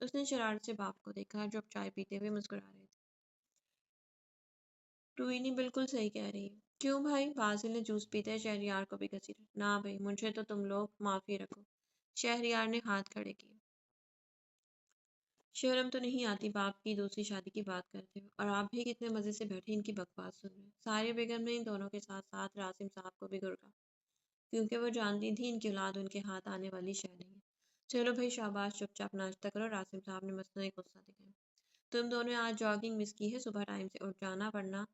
اس نے شرارت سے باپ کو دیکھا جو اب چائے پیتے ہوئے مسکرا رہے تھے۔ ٹوئنی بالکل صحیح کہہ رہی ہے۔ کیوں بھائی؟ بازل نے جوس پیتے شہریار کو بھی گھسیٹا۔ نہ بھائی، مجھے تو تم لوگ معافی رکھو۔ شہریار نے ہاتھ کھڑے کیے۔ شرم تو نہیں آتی باپ کی دوسری شادی کی بات کرتے ہو، اور آپ بھی کتنے مزے سے بیٹھے ان کی بکواس سن رہے۔ سارے بیگم نے ان دونوں کے ساتھ ساتھ راسم صاحب کو بھی گرگا، کیونکہ وہ جانتی تھی ان کی اولاد ان کے ہاتھ آنے والی شے نہیں ہے۔ چلو بھائی شاباش، چپ چاپ ناشتہ کرو۔ راسم صاحب نے مصنوعی غصہ دکھایا۔ تم دونوں آج جاگنگ مس کی ہے، صبح ٹائم سے اٹھ جانا ورنہ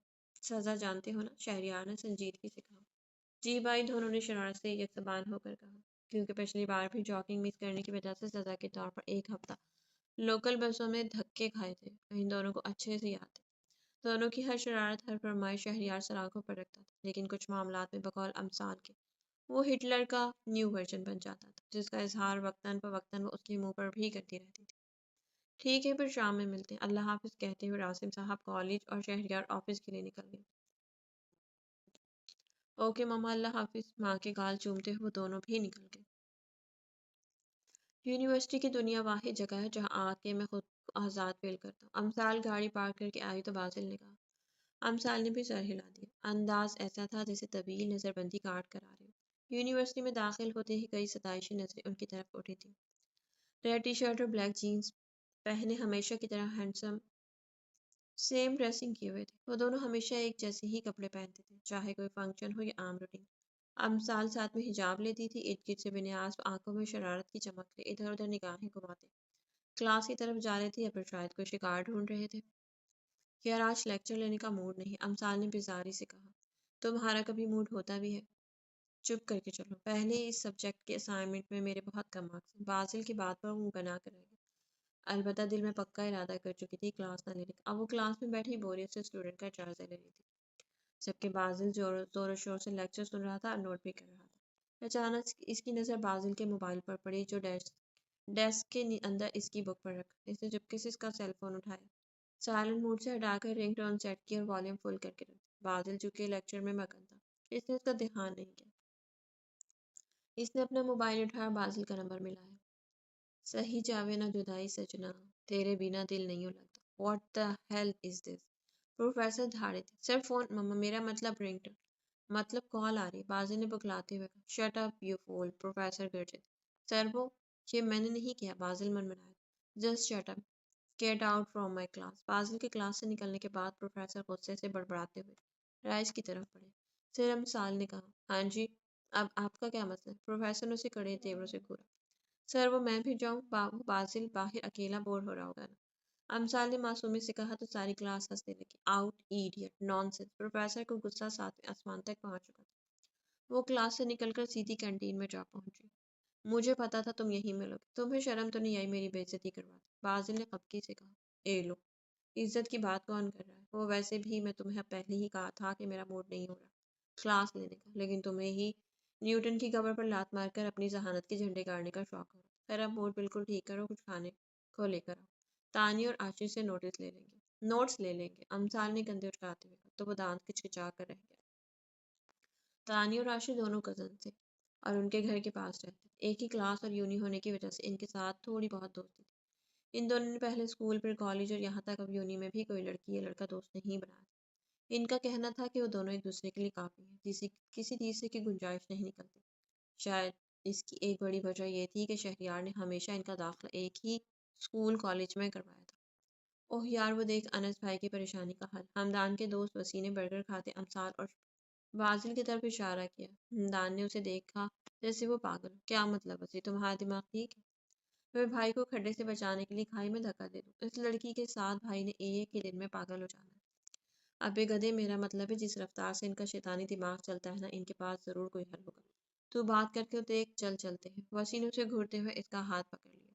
سزا جانتے ہو نا، شہریار نے سنجیدگی سے کہا۔ جی بھائی، دونوں نے شرارت سے یک زبان ہو کر کہا، کیونکہ پچھلی بار بھی جاگنگ مس کرنے کی وجہ سے سزا کے طور پر ایک ہفتہ لوکل بسوں میں دھکے کھائے تھے۔ ان دونوں کو اچھے سے یاد ہے۔ دونوں کی ہر شرارت، ہر فرمائش شہریار سر آنکھوں پر رکھتا تھا، لیکن کچھ معاملات میں بقول امثال کے وہ ہٹلر کا نیو ورژن بن جاتا تھا، جس کا اظہار وقتاً فوقتاً وہ اس کے منہ پر بھی کرتی رہتی تھی۔ ٹھیک ہے، پھر شام میں ملتے ہیں۔ اللہ حافظ کہتے ہوئے راسم صاحب کالج اور شہریار آفس کے لیے نکل گئے۔ اوکے ماما، اللہ حافظ۔ ماں کے گال چومتے ہوئے وہ دونوں بھی نکل گئے۔ یونیورسٹی کی دنیا واحد جگہ ہے جہاں آ کے میں خود کو آزاد فیل کرتا ہوں۔ امثال گاڑی پارک کر کے آئی تو بازل نے کہا۔ امثال نے بھی سر ہلا دیا۔ انداز ایسا تھا جیسے طویل نظر بندی کاٹ کر آ رہے ہو۔ یونیورسٹی میں داخل ہوتے ہی کئی ستائشی نظریں ان کی طرف اٹھی تھیں۔ ریڈ ٹی شرٹ اور بلیک جینز پہنے، ہمیشہ کی طرح ہینڈسم، سیم ڈریسنگ کیے ہوئے تھے۔ وہ دونوں ہمیشہ ایک جیسے ہی کپڑے پہنتے تھے، چاہے کوئی فنکشن ہو یا عام روٹین۔ امثال ساتھ میں حجاب لیتی تھی، ارد گرد سے بنیاز آنکھوں میں شرارت کی چمک لے ادھر ادھر نگاہیں گھماتے کلاس کی طرف جا رہے تھے یا پھر شاید کوئی شکار ڈھونڈ رہے تھے۔ یار آج لیکچر لینے کا موڈ نہیں، امثال نے بیزاری سے کہا۔ تمہارا کبھی موڈ ہوتا بھی ہے؟ چپ کر کے چلو، پہلے ہی اس سبجیکٹ کے اسائنمنٹ میں میرے بہت کم مارکس ہیں۔ بازل کی بات پر منہ بنا کر رہ گیا۔ البتہ دل میں پکا ارادہ کر چکی تھی کلاس نہ لینے کا۔ اب وہ کلاس میں بیٹھی بوریت سے اسٹوڈنٹ کا جائزہ لے رہی تھی، جبکہ بازل زور و شور سے لیکچر سن رہا تھا اور نوٹ بھی کر رہا تھا۔ اچانک اس کی نظر بازل کے موبائل پر پڑی جو ڈیسک کے اندر اس کی بک پر رکھا۔ اس نے چپکے سے اس کا سیل فون اٹھایا، سائلنٹ موڈ سے ہٹا کر رنگ ٹون سیٹ کی اور والیوم فل کر کے رکھ دی۔ بازل چونکہ لیکچر میں مگن تھا، اس نے اس کا دھیان نہیں کیا۔ اس نے اپنا موبائل اٹھایا اور بازل کا نمبر ملایا۔ صحیح جاوے نہ جدائی سجنا، تیرے بنا دل نہیں لگتا۔ What the hell is this? Professor دھاڑے تھے۔ سر فون مما، میرا مطلب رنگ ٹون، مطلب کال آ رہی۔ بازل نے بکلاتے ہوئے کہا۔ Shut up you fool, professor گرجے تھے۔ سر وہ، یہ میں نے نہیں کیا، بازل منمنایا۔ Just shut up, get out from my class. Bazil کے کلاس سے نکلنے کے بعد پروفیسر غصے سے بڑبڑاتے ہوئے رائس کی طرف بڑھے۔ سر امثال نے کہا۔ ہاں جی، اب آپ کا کیا مسئلہ ہے؟ پروفیسر نے اسے کڑے تیوروں سے گھورا۔ سر وہ میں بھی جاؤں؟ بازل باہر اکیلا بور ہو رہا ہوگا نا؟ امثال نے معصومی سے کہا تو ساری کلاس ہنسنے لگی۔ آؤٹ ایڈیٹ، نان سینس۔ پروفیسر کو غصہ ساتویں آسمان تک پہنچ چکا تھا۔ وہ کلاس سے نکل کر سیدھی کینٹین میں جا پہنچی۔ مجھے پتا تھا تم یہیں ملو گے، تمہیں شرم تو نہیں آئی میری بے عزتی کرواتی؟ بازل نے خفگی سے کہا۔ اے لو، عزت کی بات کون کر رہا ہے؟ وہ ویسے بھی میں تمہیں پہلے ہی کہا تھا کہ میرا موڈ نہیں ہو رہا کلاس لینے کا، لیکن تمہیں ہی نیوٹن کی قبر پر لات مار کر اپنی ذہانت کے جھنڈے گاڑنے کا شوق ہو رہا۔ خیر اب موڈ بالکل ٹھیک کرو، کچھ کھانے کو لے کر آؤ، تانی اور آشش سے نوٹس لے لیں گے۔ امثال نے کندھے اٹھاتے ہوئے کہا تو وہ دانت کچکچا کر رہ گیا۔ تانی اور آشش دونوں کزن تھے اور ان کے گھر کے پاس رہتے تھے۔ ایک ہی کلاس اور یونی ہونے کی وجہ سے ان کے ساتھ تھوڑی بہت دوستی تھی۔ ان دونوں نے پہلے اسکول، پھر کالج اور یہاں تک اب یونی میں بھی کوئی لڑکی یا لڑکا دوست نہیں بنایا تھا۔ ان کا کہنا تھا کہ وہ دونوں ایک دوسرے کے لیے کافی ہیں، کسی تیسرے کی گنجائش نہیں نکلتی۔ شاید اس کی ایک بڑی وجہ یہ تھی کہ شہریار نے ہمیشہ ان کا داخلہ ایک ہی اسکول کالج میں کروایا تھا۔ اوہ یار، وہ دیکھ انس بھائی کی پریشانی کا حل۔ ہمدان کے دوست وسیع نے برگر کھاتے امثال اور بازل کی طرف اشارہ کیا۔ ہمدان نے اسے دیکھا جیسے وہ پاگل ہو۔ کیا مطلب وسیع، تمہارا دماغ ٹھیک ہے؟ میں بھائی کو کھڈے سے بچانے کے لیے کھائی میں دھکا دے دوں؟ اس لڑکی کے ساتھ بھائی نے ایک ہی دن میں پاگل ہو جانا ہے۔ ابے گدھے، میرا مطلب ہے جس رفتار سے ان کا شیطانی دماغ چلتا ہے نا، ان کے پاس ضرور کوئی حل ہوگا۔ تو بات کر کے دیکھ، چلتے ہیں۔ وسیع نے اسے گھورتے ہوئے اس کا ہاتھ پکڑ لیا۔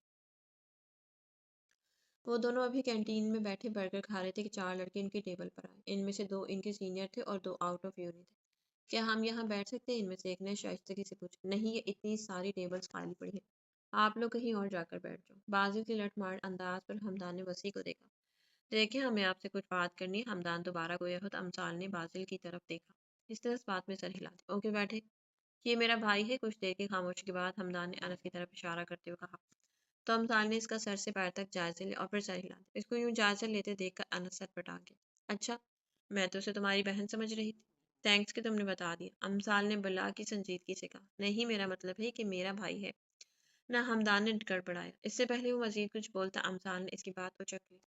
وہ دونوں ابھی کینٹین میں بیٹھے برگر کھا رہے تھے کہ چار لڑکے ان کی ٹیبل پر آئے۔ ان میں سے دو ان کے سینئر تھے اور دو آؤٹ آف یونی تھے۔ کیا ہم یہاں بیٹھ سکتے ہیں؟ ان میں سے ایک نے شائستگی سے پوچھا۔ نہیں، یہ اتنی ساری ٹیبلز خالی پڑی ہیں، آپ لوگ کہیں اور جا کر بیٹھ جاؤ۔ بازل کی لٹ مار انداز پر ہمدان نے وسیع کو دیکھا۔ دیکھیں، ہمیں آپ سے کچھ بات کرنی ہے۔ ہمدان دوبارہ گویا ہو تو امثال نے بازل کی طرف دیکھا۔ اس نے اس بات میں سر ہلا دیا۔ اوکے بیٹھے، یہ میرا بھائی ہے۔ کچھ دیر کی خاموشی کے بعد ہمدان نے انس کی طرف اشارہ کرتے ہوئے کہا۔ تو امثال نے اس کا سر سے پیر تک جائزے لے اور پھر سر ہلا دیا۔ اس کو یوں جائزہ لیتے دیکھ کر انس سر پٹا گیا۔ اچھا، میں تو اسے تمہاری بہن سمجھ رہی تھی۔ تھینکس کہ تم نے بتا دیا، امثال نے بلا کی سنجیدگی سے کہا۔ نہیں، میرا مطلب ہے کہ میرا بھائی ہے نہ۔ ہمدان نے گڑبڑایا۔ اس سے پہلے وہ مزید کچھ بولتا، امثال نے اس کی بات کو چک لی۔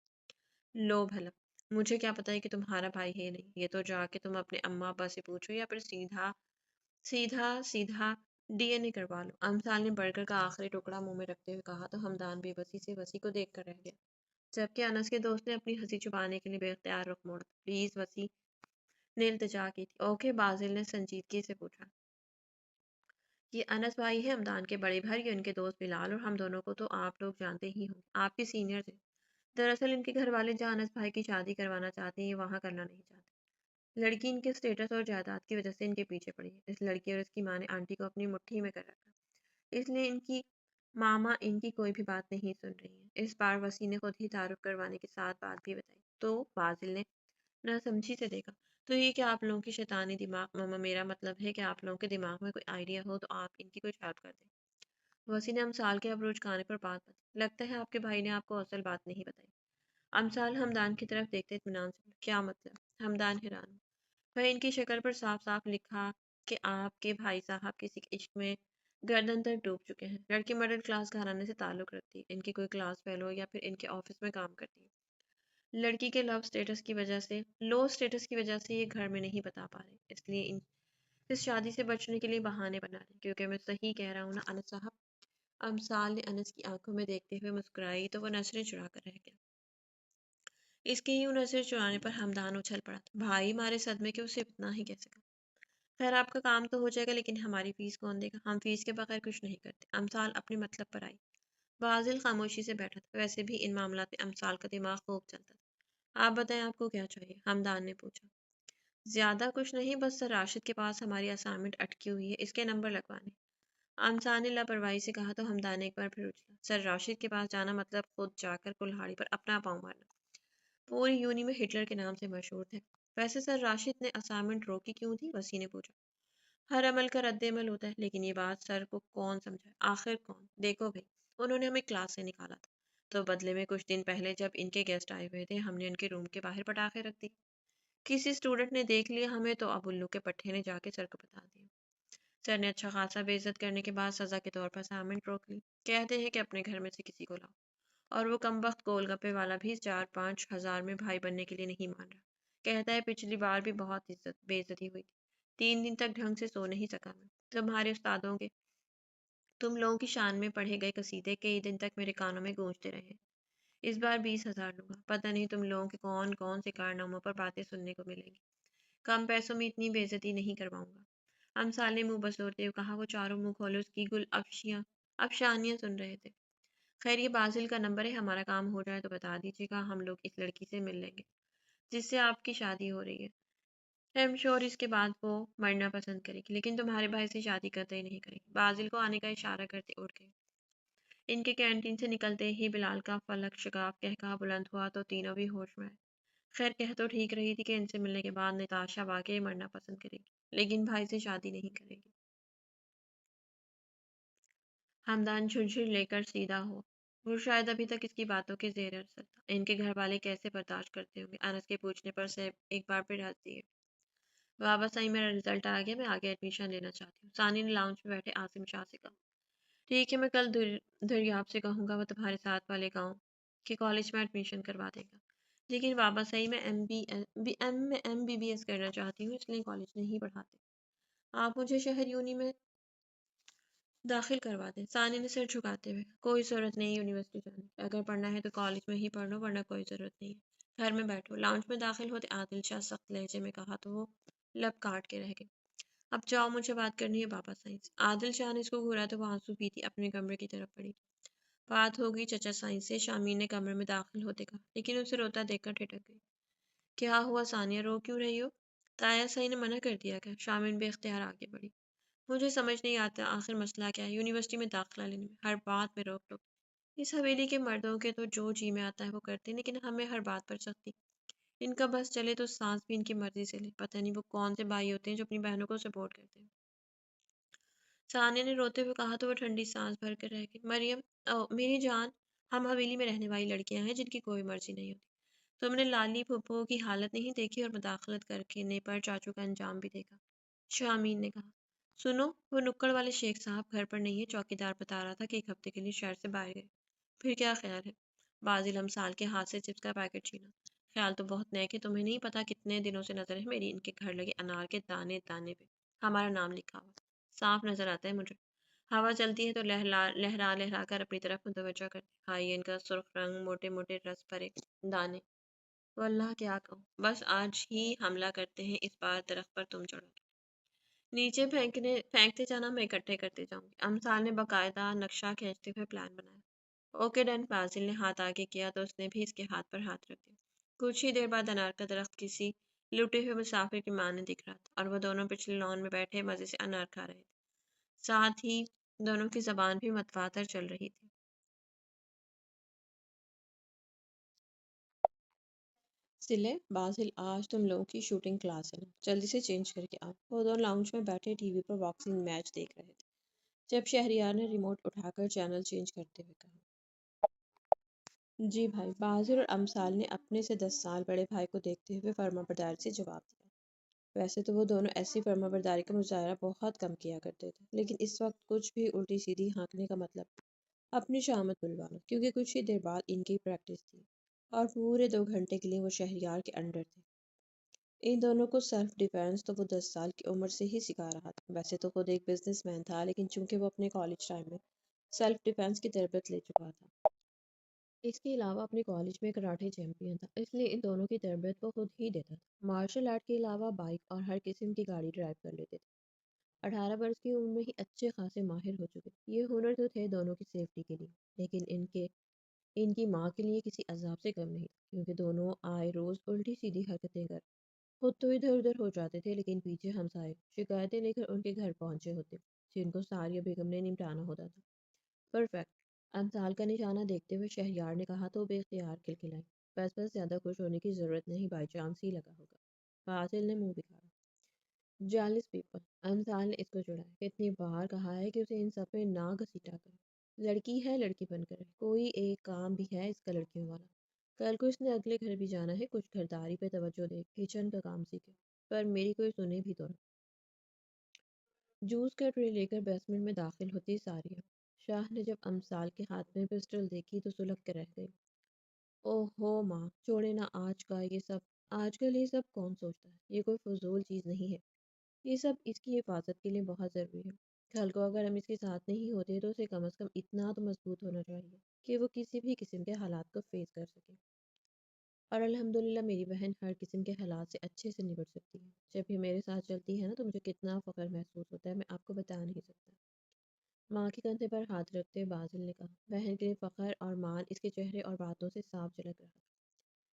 لو بھلا، مجھے کیا پتا ہے کہ تمہارا بھائی ہے نہیں؟ یہ تو جا کے تم اپنے اماں ابا سے پوچھو یا پھر سیدھا سیدھا سیدھا ڈی این اے کروا لو۔ امثال نے برگر کا آخری ٹکڑا منہ میں رکھتے ہوئے کہا تو ہمدان بے بسی سے وسیع کو دیکھ کر رہ گیا، جبکہ انس کے دوست نے اپنی ہنسی چھپانے کے لیے بے اختیار رخ موڑا۔ پلیز، وسیع نے التجا کی تھی۔ اوکے، بازل نے سنجیدگی سے پوچھا۔ یہ انس بھائی ہے ہمدان کے بڑے بھائی، یہ ان کے دوست بلال، اور ہم دونوں کو تو آپ لوگ جانتے ہی ہوں، آپ کے سینئر تھے۔ دراصل ان کے گھر والے جہاں انس بھائی کی شادی کروانا چاہتے ہیں یہ وہاں کرنا نہیں چاہتے۔ لڑکی ان کے اسٹیٹس اور جائیداد کی وجہ سے ان کے پیچھے پڑی ہے۔ اس لڑکی اور اس کی ماں نے آنٹی کو اپنی مٹھی میں کر رکھا، اس لیے ان کی ماما ان کی کوئی بھی بات نہیں سن رہی ہیں۔ اس بار وسیع نے خود ہی تعارف کروانے کے ساتھ بات بھی بتائی تو بازل نے نہ سمجھی سے دیکھا۔ تو یہ کہ آپ لوگوں کی شیطانی دماغ ماما، میرا مطلب ہے کہ آپ لوگوں کے دماغ میں کوئی آئیڈیا ہو تو آپ ان کی کچھ ہیلپ کر دیں۔ وسیع نے امثال کے ابروج کھانے پر بات بتائی۔ لگتا ہے آپ کے بھائی نے آپ کو اصل بات نہیں بتائی۔ امثال ہمدان کی طرف دیکھتے اطمینان سے بولا، کیا مطلب؟ ہمدان حیران ہو۔ وہ ان کی شکل پر صاف صاف لکھا کہ آپ کے بھائی صاحب کسی کے عشق میں گردن تک ڈوب چکے ہیں۔ لڑکی مڈل کلاس گھرانے سے تعلق رکھتی ہے، ان کی کوئی کلاس فیلو یا پھر ان کے آفس میں کام کرتی ہے۔ لڑکی کے لو سٹیٹس کی وجہ سے یہ گھر میں نہیں بتا پا رہے، اس لیے اس شادی سے بچنے کے لیے بہانے بنا رہے۔ کیونکہ میں صحیح کہہ رہا ہوں نا انس صاحب؟ امثال نے انس کی آنکھوں میں دیکھتے ہوئے مسکرائی تو وہ نظریں چرا کر رہ گیا۔ اس کے یوں نظر چرانے پر ہمدان اچھل پڑا تھا۔ بھائی مارے صدمے کے اسے اتنا ہی کہہ سکا۔ خیر، آپ کا کام تو ہو جائے گا، لیکن ہماری فیس کون دے گا؟ ہم فیس کے بغیر کچھ نہیں کرتے۔ امثال اپنے مطلب پر آئی۔ بازل خاموشی سے بیٹھا تھا، ویسے بھی ان معاملات میں امثال کا دماغ خوب چلتا تھا۔ آپ بتائیں، آپ کو کیا چاہیے؟ ہمدان نے پوچھا۔ زیادہ کچھ نہیں، بس سر راشد کے پاس ہماری اسائنمنٹ اٹکی ہوئی ہے، اس کے نمبر لگوانے۔ امثال نے لاپرواہی سے کہا تو ہمدان نے ایک بار پھر اچھلا۔ سر راشد کے پاس جانا مطلب خود جا کر کلہاڑی پر اپنا پاؤں مارنا۔ پوری یونی میں ہٹلر کے نام سے مشہور تھے۔ ویسے سر راشد نے اسائنمنٹ روکی کیوں تھی؟ وسیع نے پوچھا۔ ہر عمل کا رد عمل ہوتا ہے، لیکن یہ بات سر کو کون سمجھائے؟ آخر کون؟ دیکھو بھائی، انہوں نے ہمیں کلاس سے نکالا تھا، تو بدلے میں کچھ دن پہلے جب ان کے گیسٹ آئے ہوئے تھے ہم نے ان کے روم کے باہر پٹاخے رکھ دی۔ کسی اسٹوڈنٹ نے دیکھ لیا ہمیں تو اب الو کے پٹھے نے جا کے سر کو بتا دیا۔ سر نے اچھا خاصا بے عزت کرنے کے بعد سزا کے طور پر اسائنمنٹ روک لی۔ کہتے ہیں کہ اپنے گھر میں سے کسی کو لاؤ، اور وہ کمبخت گول گپے والا بھی 4-5 ہزار میں بھائی بننے کے لیے نہیں مان رہا۔ کہتا ہے پچھلی بار بھی بہت بے عزتی ہوئی تھی، 3 دن تک ڈھنگ سے سو نہیں سکا میں۔ تمہارے استادوں کے تم لوگوں کی شان میں پڑھے گئے قصیدے کئی دن تک میرے کانوں میں گونجتے رہے۔ اس بار 20,000 لوں گا، پتہ نہیں تم لوگوں کے کون کون سے کارناموں پر باتیں سننے کو ملیں گی۔ کم پیسوں میں اتنی بے عزتی نہیں کرواؤں گا۔ امثال نے منہ بسورتے ہوئے کہا۔ وہ چاروں منہ کھولے اس کی گل افشانیاں سن رہے تھے۔ خیر، یہ بازل کا نمبر ہے، ہمارا کام ہو جائے تو بتا دیجیے گا، ہم لوگ اس لڑکی سے مل لیں گے جس سے آپ کی شادی ہو رہی ہے۔ ایم شور اس کے بعد وہ مرنا پسند کرے گی، لیکن تمہارے بھائی سے شادی کرتے ہی نہیں کرے گی۔ بازل کو آنے کا اشارہ کرتے اٹھ گئے۔ ان کے کینٹین سے نکلتے ہی بلال کا فلک شگاف کہکہا بلند ہوا تو تینوں بھی ہوش میں آئے۔ خیر، کہہ تو ٹھیک رہی تھی کہ ان سے ملنے کے بعد نتاشا واقعی مرنا پسند کرے گی، لیکن بھائی سے شادی نہیں کرے گی۔ ہمدان جھنجھر لے کر سیدھا ہوا۔ وہ شاید ابھی تک اس کی باتوں کے زیر اثر تھا۔ ان کے گھر والے کیسے برداشت کرتے ہوں گے؟ انس کے پوچھنے پر سے ایک بار پھر ہنس دیے۔ بابا صحیح، میرا رزلٹ آ گیا، میں آگے ایڈمیشن لینا چاہتی ہوں، ثانی نے لاؤنج میں بیٹھے عاصم شاہ سے کہا۔ ٹھیک ہے، میں کل دریاب سے کہوں گا، وہ تمہارے ساتھ والے گاؤں کے کالج میں ایڈمیشن کروا دے گا۔ لیکن بابا صحیح، میں ایم بی بی ایس کرنا چاہتی ہوں، اس لیے کالج نہیں پڑھاتے، آپ مجھے شہر یونی میں داخل کروا دیں۔ ثانی نے سر جھکاتے ہوئے، کوئی ضرورت نہیں یونیورسٹی جانے کی، اگر پڑھنا ہے تو کالج میں ہی پڑھ لو، ورنہ کوئی ضرورت نہیں ہے، گھر میں بیٹھو۔ لاؤنج میں داخل ہوتے عادل شاہ سخت لہجے میں کہا تو وہ لب کاٹ کے رہ گئے۔ اب جاؤ، مجھے بات کرنی ہے بابا صاحب سے۔ عادل شاہ نے اس کو گھورا تو وہ آنسو پیتی اپنے کمرے کی طرف پڑی۔ بات ہوگی چچا صاحب سے، شامین نے کمرے میں داخل ہوتے کہا، لیکن اسے روتا دیکھ کر ٹھٹک گئی۔ کیا ہوا ثانیہ، رو کیوں رہی ہو؟ تایا صاحب نے منع کر دیا کیا؟ شامین بے اختیار آگے بڑھی۔ مجھے سمجھ نہیں آتا آخر مسئلہ کیا ہے، یونیورسٹی میں داخلہ لینے میں ہر بات میں روک ٹوک۔ اس حویلی کے مردوں کے تو جو جی میں آتا ہے وہ کرتے ہیں، لیکن ہمیں ہر بات پر سختی۔ ان کا بس چلے تو سانس بھی ان کی مرضی سے لے، پتہ نہیں وہ کون سے بھائی ہوتے ہیں جو اپنی بہنوں کو سپورٹ کرتے ہیں۔ ثانیہ نے روتے ہوئے کہا تو وہ ٹھنڈی سانس بھر کر رہ گئی۔ مریم، میری جان، ہم حویلی میں رہنے والی لڑکیاں ہیں جن کی کوئی مرضی نہیں ہوتی۔ تم نے لالی پھپھو کی حالت نہیں دیکھی اور مداخلت کر کے نیپر چاچو کا انجام بھی دیکھا۔ شامین نے کہا، سنو، وہ نکڑ والے شیخ صاحب گھر پر نہیں ہے، چوکیدار بتا رہا تھا کہ ایک ہفتے کے لیے شہر سے باہر گئے۔ پھر کیا خیال ہے؟ بازل امثال کے ہاتھ سے چپس کا پیکٹ چھینا۔ خیال تو بہت نیک ہے، تمہیں نہیں پتا کتنے دنوں سے نظر ہے میری ان کے گھر لگے انار کے دانے دانے پہ ہمارا نام لکھا ہوا صاف نظر آتا ہے مجھے۔ ہوا چلتی ہے تو لہرا لہرا لہرا کر اپنی طرف متوجہ کرتے، کھائیے ان کا سرخ رنگ، موٹے موٹے رس بھرے دانے۔ واللہ کیا کہوں، بس آج ہی حملہ کرتے ہیں، اس بار درخت پر تم چڑھو گے، نیچے پھینکتے جانا، میں اکٹھے کرتے جاؤں گی۔ امثال نے باقاعدہ نقشہ کھینچتے ہوئے پلان بنایا۔ Okay done. بازل نے ہاتھ آگے کیا تو اس نے بھی اس کے ہاتھ پر ہاتھ رکھ دیا۔ کچھ ہی دیر بعد انار کا درخت کسی لٹے ہوئے مسافر کی ماں نے دکھ رہا تھا اور وہ دونوں پچھلے لان میں بیٹھے مزے سے انار کھا رہے تھے، ساتھ ہی دونوں کی زبان بھی متواتر چل رہی تھی۔ سلے، بازل، آج تم لوگوں کی شوٹنگ کلاس ہے نا، جلدی سے چینج کر کے آؤ۔ وہ دونوں لاؤنج میں بیٹھے ٹی وی پر باکسنگ میچ دیکھ رہے تھے جب شہریار نے ریموٹ اٹھا کر چینل چینج کرتے ہوئے کہا، جی بھائی۔ بازل اور امثال نے اپنے سے 10 سال بڑے بھائی کو دیکھتے ہوئے فرما برداری سے جواب دیا۔ ویسے تو وہ دونوں ایسی فرما برداری کا مظاہرہ بہت کم کیا کرتے تھے، لیکن اس وقت کچھ بھی الٹی سیدھی ہانکنے کا مطلب اپنی شامت بلوانا، کیونکہ کچھ ہی دیر بعد ان کی پریکٹس تھی اور پورے 2 گھنٹے کے لیے وہ شہریار کے انڈر تھے۔ ان دونوں کو سیلف ڈیفینس تو وہ 10 سال کی عمر سے ہی سکھا رہا تھا۔ ویسے تو خود ایک بزنس مین تھا، لیکن چونکہ وہ اپنے کالج ٹائم میں سیلف ڈیفینس کی تربیت لے چکا تھا، اس کے علاوہ اپنے کالج میں کراٹے چیمپئن تھا، اس لیے ان دونوں کی تربیت وہ خود ہی دیتا تھا۔ مارشل آرٹ کے علاوہ بائک اور ہر قسم کی گاڑی ڈرائیو کر لیتے تھے۔ 18 برس کی عمر میں ہی اچھے خاصے ماہر ہو چکے تھے۔ یہ ہنر تو تھے دونوں کی سیفٹی کے لیے، لیکن ان کی ماں کے لیے کسی عذاب سے کم نہیں تھا، کیونکہ دونوں آئے روز الٹی سیدھی حرکتیں کر خود تو ادھر ادھر ہو جاتے تھے، لیکن پیچھے ہمسائے شکایتیں لے کر ان کے گھر پہنچے ہوتے جن کو ساریہ بیگم نے نمٹانا ہوتا تھا۔ پرفیکٹ، امثال کا نشانہ دیکھتے ہوئے شہریار نے کہا تو بے اختیار کھلکھلائی۔ بس زیادہ خوش ہونے کی ضرورت نہیں، بائی چانس ہی لگا ہوگا۔ فاضل نے منہ بکھارا۔ جالس پیپل، امثال نے اس کو چڑھایا۔ کتنی بار کہا ہے کہ اسے ان سب پہ نہ گھسیٹا کرے، لڑکی ہے لڑکی بن کر رہے، کوئی ایک کام بھی ہے اس کا لڑکیوں والا۔ کل کو اس نے اگلے گھر بھی جانا ہے، کچھ گھرداری پہ توجہ دے، کچن کا کام سیکھے، پر میری کوئی سنے بھی تو نہ۔ جوس کا ٹرے لے کر بیسمنٹ میں داخل ہوتی ساریہ شاہ نے جب امثال کے ہاتھ میں پسٹل دیکھی تو سلگ کے رہ گئی۔ اوہ ہو ماں، چھوڑے نا، آج کل یہ سب کون سوچتا ہے، یہ کوئی فضول چیز نہیں ہے، یہ سب اس کی حفاظت کے لیے بہت ضروری ہے۔ کل کو اگر ہم اس کے ساتھ نہیں ہوتے تو اسے کم از کم اتنا تو مضبوط ہونا چاہیے کہ وہ کسی بھی قسم کے حالات کو فیس کر سکے، اور الحمدللہ میری بہن ہر قسم کے حالات سے اچھے سے نبٹ سکتی ہے۔ جب یہ میرے ساتھ چلتی ہے نا تو مجھے کتنا فخر محسوس ہوتا ہے، میں آپ کو بتا نہیں سکتا۔ ماں کے کندھے پر ہاتھ رکھتے بازل نے کہا۔ بہن کے لیے فخر اور مان اس کے چہرے اور باتوں سے صاف جھلک رہا تھا۔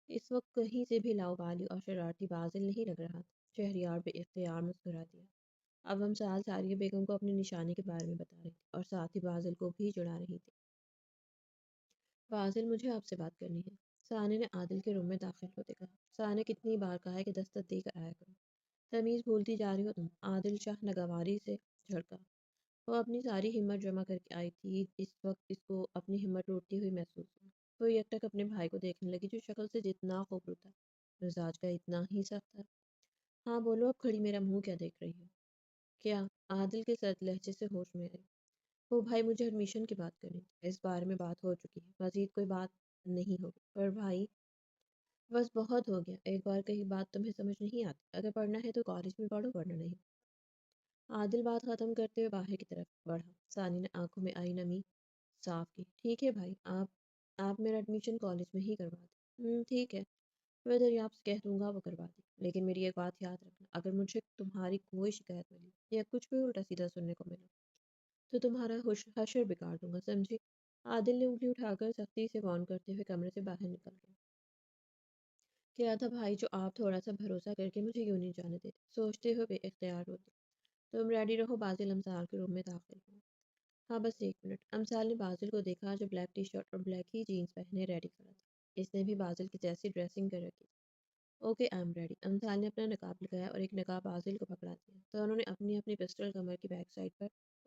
اس وقت کہیں سے بھی لاؤبالی اور شرارتی بازل نہیں لگ رہا تھا۔ شہریار بے اختیار مسکرا دیا۔ اب ہم ساریہ بیگم کو اپنی نشانی کے بارے میں بتا رہی تھی اور ساتھ ہی بازل کو بھی چڑھا رہی تھی۔ بازل، مجھے آپ سے بات کرنی ہے، ثانیہ نے عادل کے روم میں داخل ہوتے کہا۔ ثانیہ، کتنی بار کہا ہے کہ دستک دے کر آیا کرو، تمیز بھولتی جا رہی ہو تم۔ عادل شاہ ناگواری سے جھڑکا۔ وہ اپنی ساری ہمت جمع کر کے آئی تھی، اس وقت اس کو اپنی ہمت ٹوٹتی ہوئی محسوس ہوئی۔ وہ یک ٹک اپنے بھائی کو دیکھنے لگی جو شکل سے جتنا خوبصورت تھا، مزاج کا اتنا ہی سخت تھا۔ ہاں بولو، اب کھڑی میرا منہ کیا دیکھ رہی ہو؟ کیا؟ عادل کے سرد لہجے سے ہوش میں آئی۔ وہ بھائی، مجھے ایڈمیشن کی بات کرنی تھی، اس بارے میں بات ہو چکی ہے، مزید کوئی بات نہیں ہوگی۔ پر بھائی، بس بہت ہو گیا، ایک بار کہی بات تمہیں سمجھ نہیں آتی؟ اگر پڑھنا ہے تو کالج میں پڑھو، ورنہ نہیں۔ عادل بات ختم کرتے ہوئے باہر کی طرف بڑھا۔ ثانی نے آنکھوں میں آئی نمی صاف کی۔ ٹھیک ہے بھائی، آپ میرا ایڈمیشن کالج میں ہی کروا دیں۔ ٹھیک ہے، میں دریافت سے کہہ دوں گا، وہ کروا دیں، لیکن میری ایک بات یاد رکھنا، اگر مجھے تمہاری کوئی شکایت ملی یا کچھ بھی الٹا سیدھا سننے کو ملا تو تمہارا حشر بگاڑ دوں گا، سمجھی؟ عادل نے انگلی اٹھا کر سختی سے وارن کرتے ہوئے کمرے سے باہر نکل گیا۔ کیا تھا بھائی جو آپ تھوڑا سا بھروسہ کر کے مجھے یوں نہیں جانے دیتے، سوچتے ہوئے بے اختیار ہوتے۔ تم ریڈی رہو، بازل امثال کے روم میں داخل ہوا۔ ہاں بس 1 منٹ۔ امثال نے بازل کو دیکھا جو بلیک ٹی شرٹ اور بلیک ہی جینز پہنے ریڈی کھڑا تھا۔ اس نے بھی بازل کی جیسی ڈریسنگ کر رکھی تھی۔ Okay, I am ready. Amsal نے اپنا نقاب لگایا اور ایک نقاب بازل کو پکڑا دیا۔ دونوں نے اپنی اپنی پسٹل کمر کی بیک سائڈ پر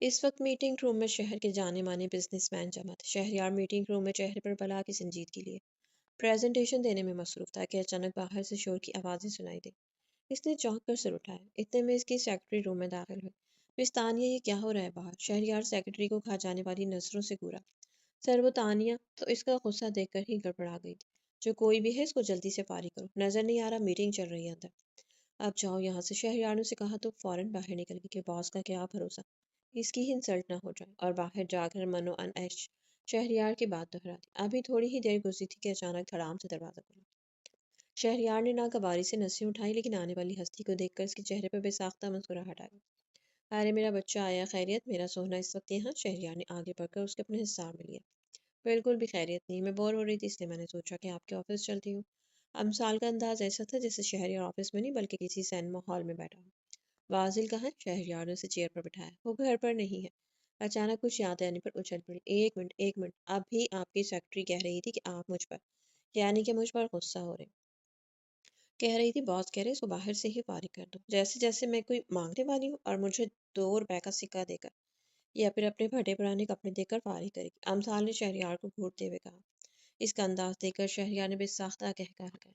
اس وقت میٹنگ روم میں شہر کے جانے مانے بزنس مین جمع تھے۔ شہریار میٹنگ روم میں چہرے پر بلا کی سنجیدگی لیے پریزنٹیشن دینے میں مصروف تھا کہ اچانک باہر سے شور کی آوازیں سنائی دی۔ اس نے چونک کر سر اٹھایا۔ اتنے میں اس کی سیکرٹری روم میں داخل ہوئی۔ مس تانیہ، یہ کیا ہو رہا ہے باہر؟ شہریار سیکرٹری کو کھا جانے والی نظروں سے گورا۔ سر وہ تانیہ تو اس کا غصہ دیکھ کر ہی گڑبڑا گئی تھی۔ جو کوئی بھی ہے اس کو جلدی سے فارغ کرو، نظر نہیں آ رہا میٹنگ چل رہی ہے اندر۔ اب جاؤ یہاں سے، شہریار نے اسے کہا تو فوراً باہر نکل گئی کہ باس کا کیا بھروسہ، اس کی ہی انسلٹ نہ ہو جائے، اور باہر جا کر منو ان ایش شہریار کی بات دہرا دی۔ ابھی تھوڑی ہی دیر گزری تھی کہ اچانک دھڑام سے دروازہ کھلا۔ شہریار نے ناگواری سے نسیں اٹھائی، لیکن آنے والی ہستی کو دیکھ کر اس کے چہرے پر بے ساختہ مسکراہٹ آ گئی۔ ارے میرا بچہ آیا، خیریت؟ میرا سوہنا اس وقت یہاں؟ شہریار نے آگے بڑھ کر اس کے اپنے حصار میں لیا۔ بالکل بھی خیریت نہیں، میں بور ہو رہی تھی اس لیے میں نے سوچا کہ آپ کے آفس چلتی ہوں۔ امثال کا انداز ایسا تھا جیسے شہریار آفس میں نہیں بلکہ کسی سینما ہال میں بیٹھا ہو۔ واصل کہاں ہے؟ شہریار نے اسے چیئر پر بٹھایا۔ وہ گھر پر نہیں ہے۔ اچانک کچھ یاد آنے پر اچھل پڑی۔ ایک منٹ ایک منٹ، ابھی آپ کی سیکرٹری کہہ رہی تھی کہ آپ مجھ پر، یعنی کہ مجھ پر غصہ ہو رہے ہیں۔ کہہ رہی تھی باس کہہ رہے اس کو باہر سے ہی فارغ کر دو، جیسے جیسے میں کوئی مانگنے والی ہوں اور مجھے 2 روپے کا سکہ دے کر یا پھر اپنے پھٹے پرانے کپڑے دے کر فارغ کرے گی۔ امثال نے شہریار کو گھورتے ہوئے کہا۔ اس کا انداز دیکھ کر شہریار نے بے ساختہ کہہ کر کہا،